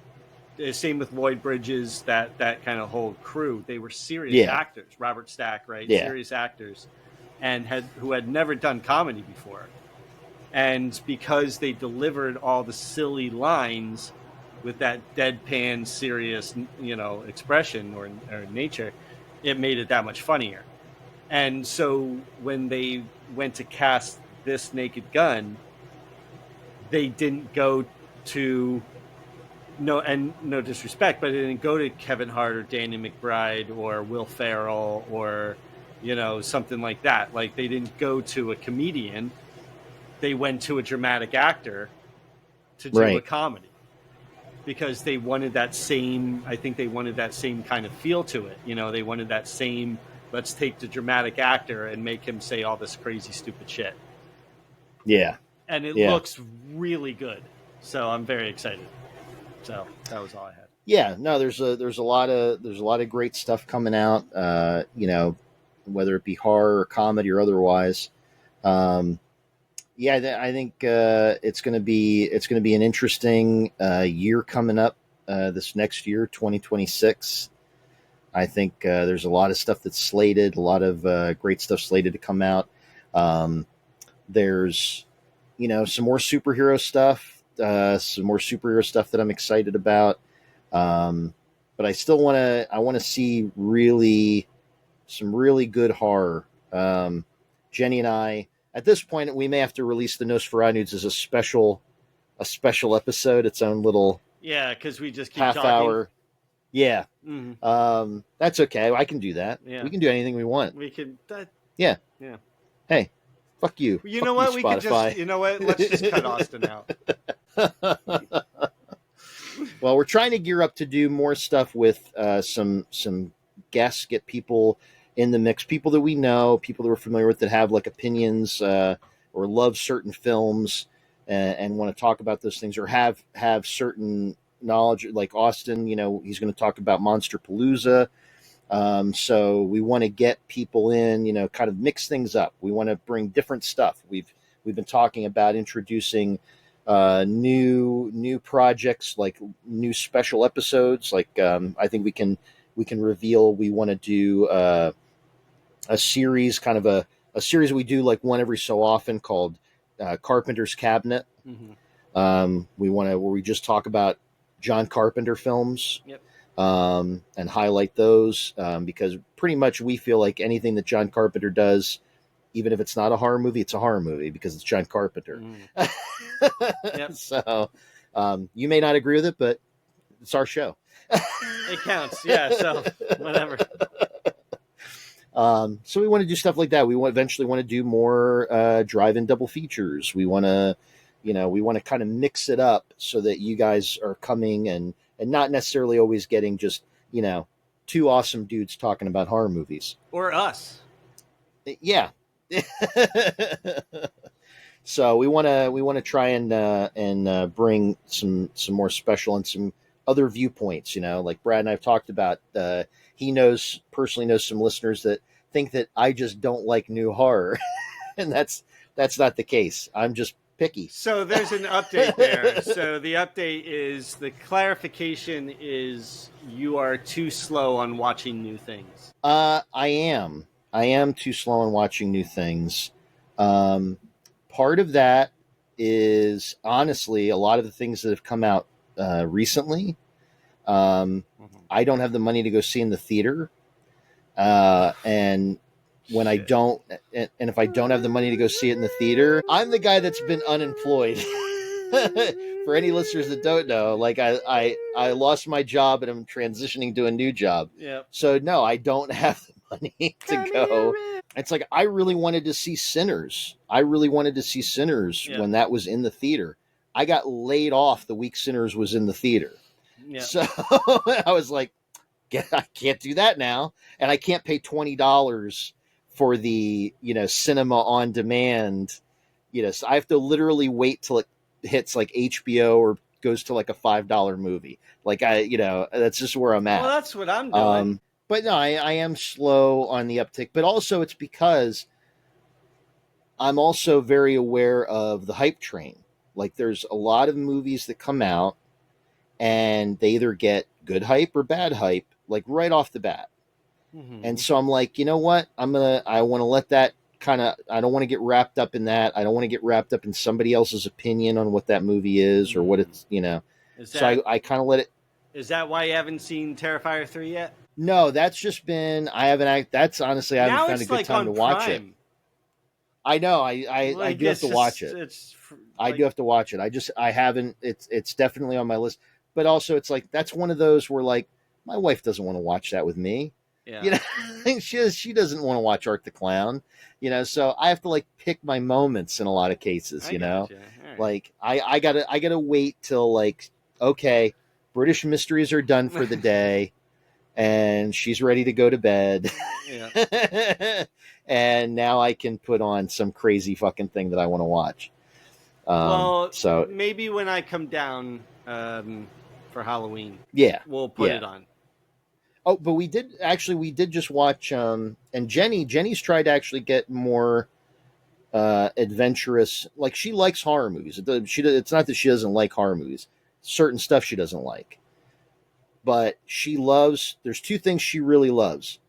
same with Lloyd Bridges, that kind of whole crew, they were serious actors. Robert Stack, right? Yeah. Serious actors, and who had never done comedy before. And because they delivered all the silly lines with that deadpan, serious, expression or nature, it made it that much funnier. And so when they went to cast this Naked Gun, they didn't go to no disrespect, but it didn't go to Kevin Hart or Danny McBride or Will Ferrell or something like that. Like, they didn't go to a comedian; they went to a dramatic actor to do a comedy, because they wanted that same. I think they wanted that same kind of feel to it. They wanted that same. Let's take the dramatic actor and make him say all this crazy, stupid shit. Yeah, and it looks really good. So I'm very excited. So that was all I had. Yeah, no, there's a lot of great stuff coming out. Whether it be horror or comedy or otherwise. I think it's going to be an interesting year coming up. This next year, 2026. I think there's a lot of stuff that's slated, a lot of great stuff slated to come out. There's some more superhero stuff. Some more superhero stuff that I'm excited about. But I still want to see some really good horror. Jenny and I, at this point, we may have to release the Nosferatu as a special episode, its own little because we just keep half talking. Hour. Yeah. Mm-hmm. That's okay. I can do that. Yeah. We can do anything we want. We can. Yeah. Hey, fuck you. You know what? We could just. You know what? Let's just cut Austin out. Well, we're trying to gear up to do more stuff with some guests, get people in the mix, people that we know, people that we're familiar with that have like opinions or love certain films and want to talk about those things, or have certain knowledge. Like Austin, he's going to talk about Monster Palooza. So we want to get people in, kind of mix things up. We want to bring different stuff. We've been talking about introducing new projects, like new special episodes. Like I think we can reveal we want to do a series, kind of a series we do like one every so often, called Carpenter's Cabinet. Mm-hmm. Where we just talk about John Carpenter films. Yep. And highlight those because pretty much we feel like anything that John Carpenter does, even if it's not a horror movie, it's a horror movie because it's John Carpenter. Yep. So you may not agree with it, but it's our show. It counts. Yeah. So whatever. So we want to do stuff like that. We eventually want to do more drive-in double features. We want to, kind of mix it up so that you guys are coming and not necessarily always getting just, two awesome dudes talking about horror movies. Or us. Yeah. So we want to try and bring some more special and some other viewpoints. Like Brad and I have talked about. He personally knows some listeners that think that I just don't like new horror, and that's not the case. I'm just picky. So there's an update there. So the update is, the clarification is, you are too slow on watching new things. I am too slow on watching new things. Part of that is honestly a lot of the things that have come out recently. I don't have the money to go see in the theater, and when I don't, and if I don't have the money to go see it in the theater, I'm the guy that's been unemployed. For any listeners that don't know, like I lost my job and I'm transitioning to a new job. Yeah. So no, I don't have the money to go. It's like I really wanted to see Sinners. Yeah. When that was in the theater. I got laid off the week Sinners was in the theater. Yeah. So I was like, I can't do that now, and I can't pay $20 for the cinema on demand. So I have to literally wait till it hits like HBO or goes to like a $5 movie. Like that's just where I'm at. Well, that's what I'm doing. But no, I am slow on the uptick. But also it's because I'm also very aware of the hype train. Like there's a lot of movies that come out and they either get good hype or bad hype, like right off the bat. Mm-hmm. And so I'm like, you know what? I want to let that I don't want to get wrapped up in that. I don't want to get wrapped up in somebody else's opinion on what that movie is or what it's, so I kind of let it. Is that why you haven't seen Terrifier 3 yet? No, that's just been, that's honestly, I haven't found a good time to watch it. I know. I do have to watch it. I do have to watch it. I haven't, it's definitely on my list, but also it's like, that's one of those where like, my wife doesn't want to watch that with me. Yeah. She doesn't want to watch Art the Clown, so I have to like pick my moments in a lot of cases, Right. Like I gotta wait till like, okay, British mysteries are done for the day and she's ready to go to bed. Yeah. And now I can put on some crazy fucking thing that I want to watch. So maybe when I come down for Halloween, we'll put it on. Oh, but we did just watch, and Jenny's tried to actually get more adventurous. Like she likes horror movies. It's not that she doesn't like horror movies. Certain stuff she doesn't like. But there's two things she really loves.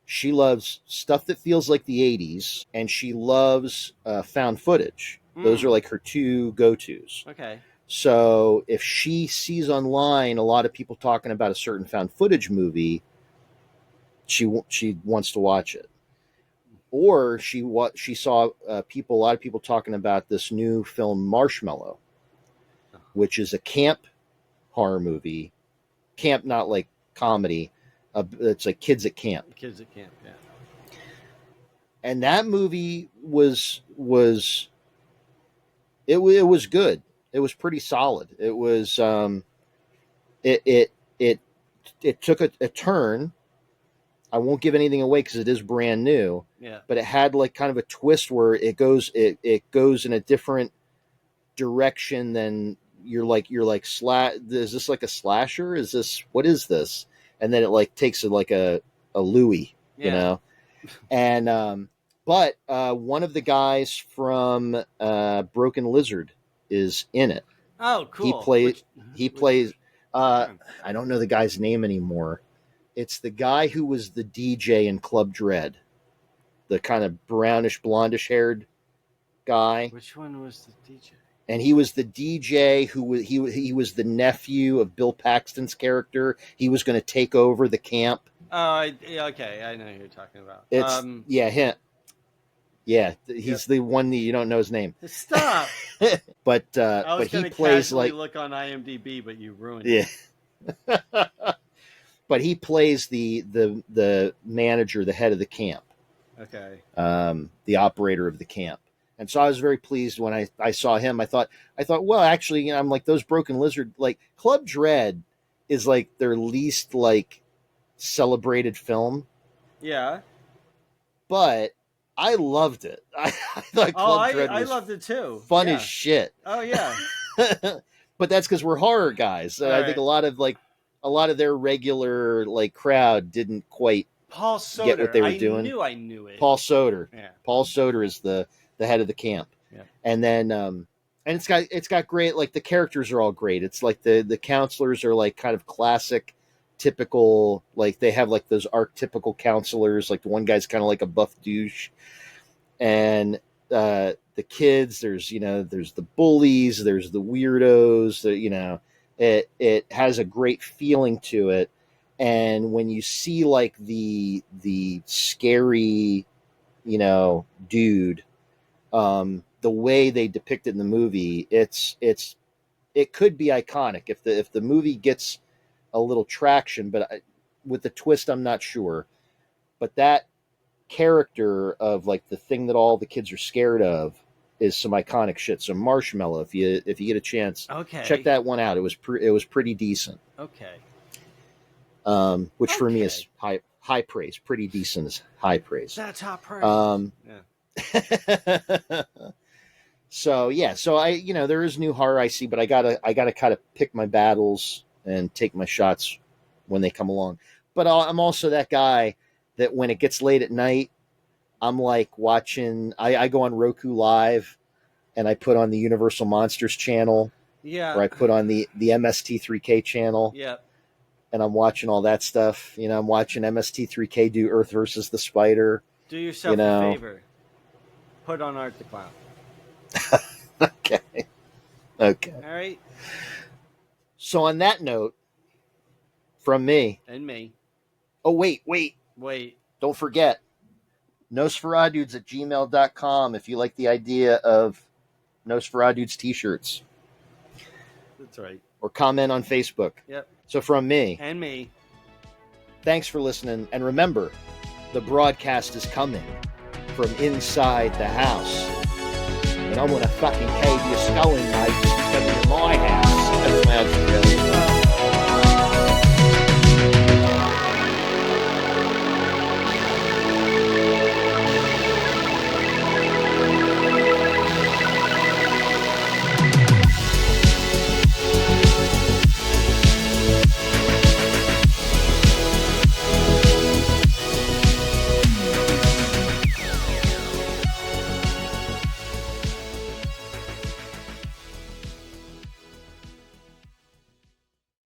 She loves stuff that feels like the 80s, and she loves found footage. Those are like her two go-tos. Okay. So if she sees online a lot of people talking about a certain found footage movie, she wants to watch it. Or she saw a lot of people talking about this new film Marshmallow, which is a camp horror movie. Camp, not like comedy. It's like kids at camp. Kids at camp, yeah. And that movie was good. It was pretty solid. It was it took a turn. I won't give anything away because it is brand new. Yeah. But it had like kind of a twist where it goes in a different direction than you're like is this like a slasher? What is this? And then it like takes it like a Louis, And but one of the guys from Broken Lizard is in it. Oh, cool. He plays. I don't know the guy's name anymore. It's the guy who was the DJ in Club Dread, the kind of brownish, blondish haired guy. Which one was the DJ? And he was the DJ who was he was the nephew of Bill Paxton's character. He was going to take over the camp. Oh, okay, I know who you're talking about. It's him. Yeah, he's the one that you don't know his name. Stop. But he plays like look on IMDb, but you ruined it. But he plays the manager, the head of the camp. Okay. The operator of the camp. And so I was very pleased when I saw him. I thought, well, actually, I'm like those Broken Lizard, like Club Dread is like their least like celebrated film. Yeah. But I loved it. I thought Club Dread was loved it too. fun as shit. Oh yeah. But that's because we're horror guys. I think a lot of their regular like crowd didn't quite Paul Soder. get what they were doing. I knew it. Paul Soder. Yeah. Paul Soder is the head of the camp. Yeah. And then and it's got great, like the characters are all great. It's like the counselors are like kind of classic, typical, like they have like those archetypical counselors. Like the one guy's kind of like a buff douche, and the kids, there's the bullies, there's the weirdos. It has a great feeling to it. And when you see like the scary, dude, the way they depict it in the movie, it could be iconic if the movie gets a little traction, but with the twist, I'm not sure. But that character of like the thing that all the kids are scared of is some iconic shit. So Marshmallow, if you get a chance, check that one out. It was pretty decent. Okay. Which for me is high praise. Pretty decent is high praise. That's high praise. Yeah. So I, there is new horror I see, but I gotta kind of pick my battles and take my shots when they come along. But I'm also that guy that when it gets late at night, I'm like watching. I go on Roku Live, and I put on the Universal Monsters channel. Yeah. Or I put on the MST3K channel. Yeah. And I'm watching all that stuff. I'm watching MST3K do Earth versus the Spider. Do yourself a favor. Put on Art the Clown. Okay. All right. So on that note, from me. And me. Oh, wait. Don't forget. NosferAdudes@gmail.com if you like the idea of Nosferadudes t-shirts. That's right. Or comment on Facebook. Yep. So from me. And me. Thanks for listening. And remember, the broadcast is coming from inside the house. And I'm going to fucking cave your skull in, mate, just because it's my house. That's my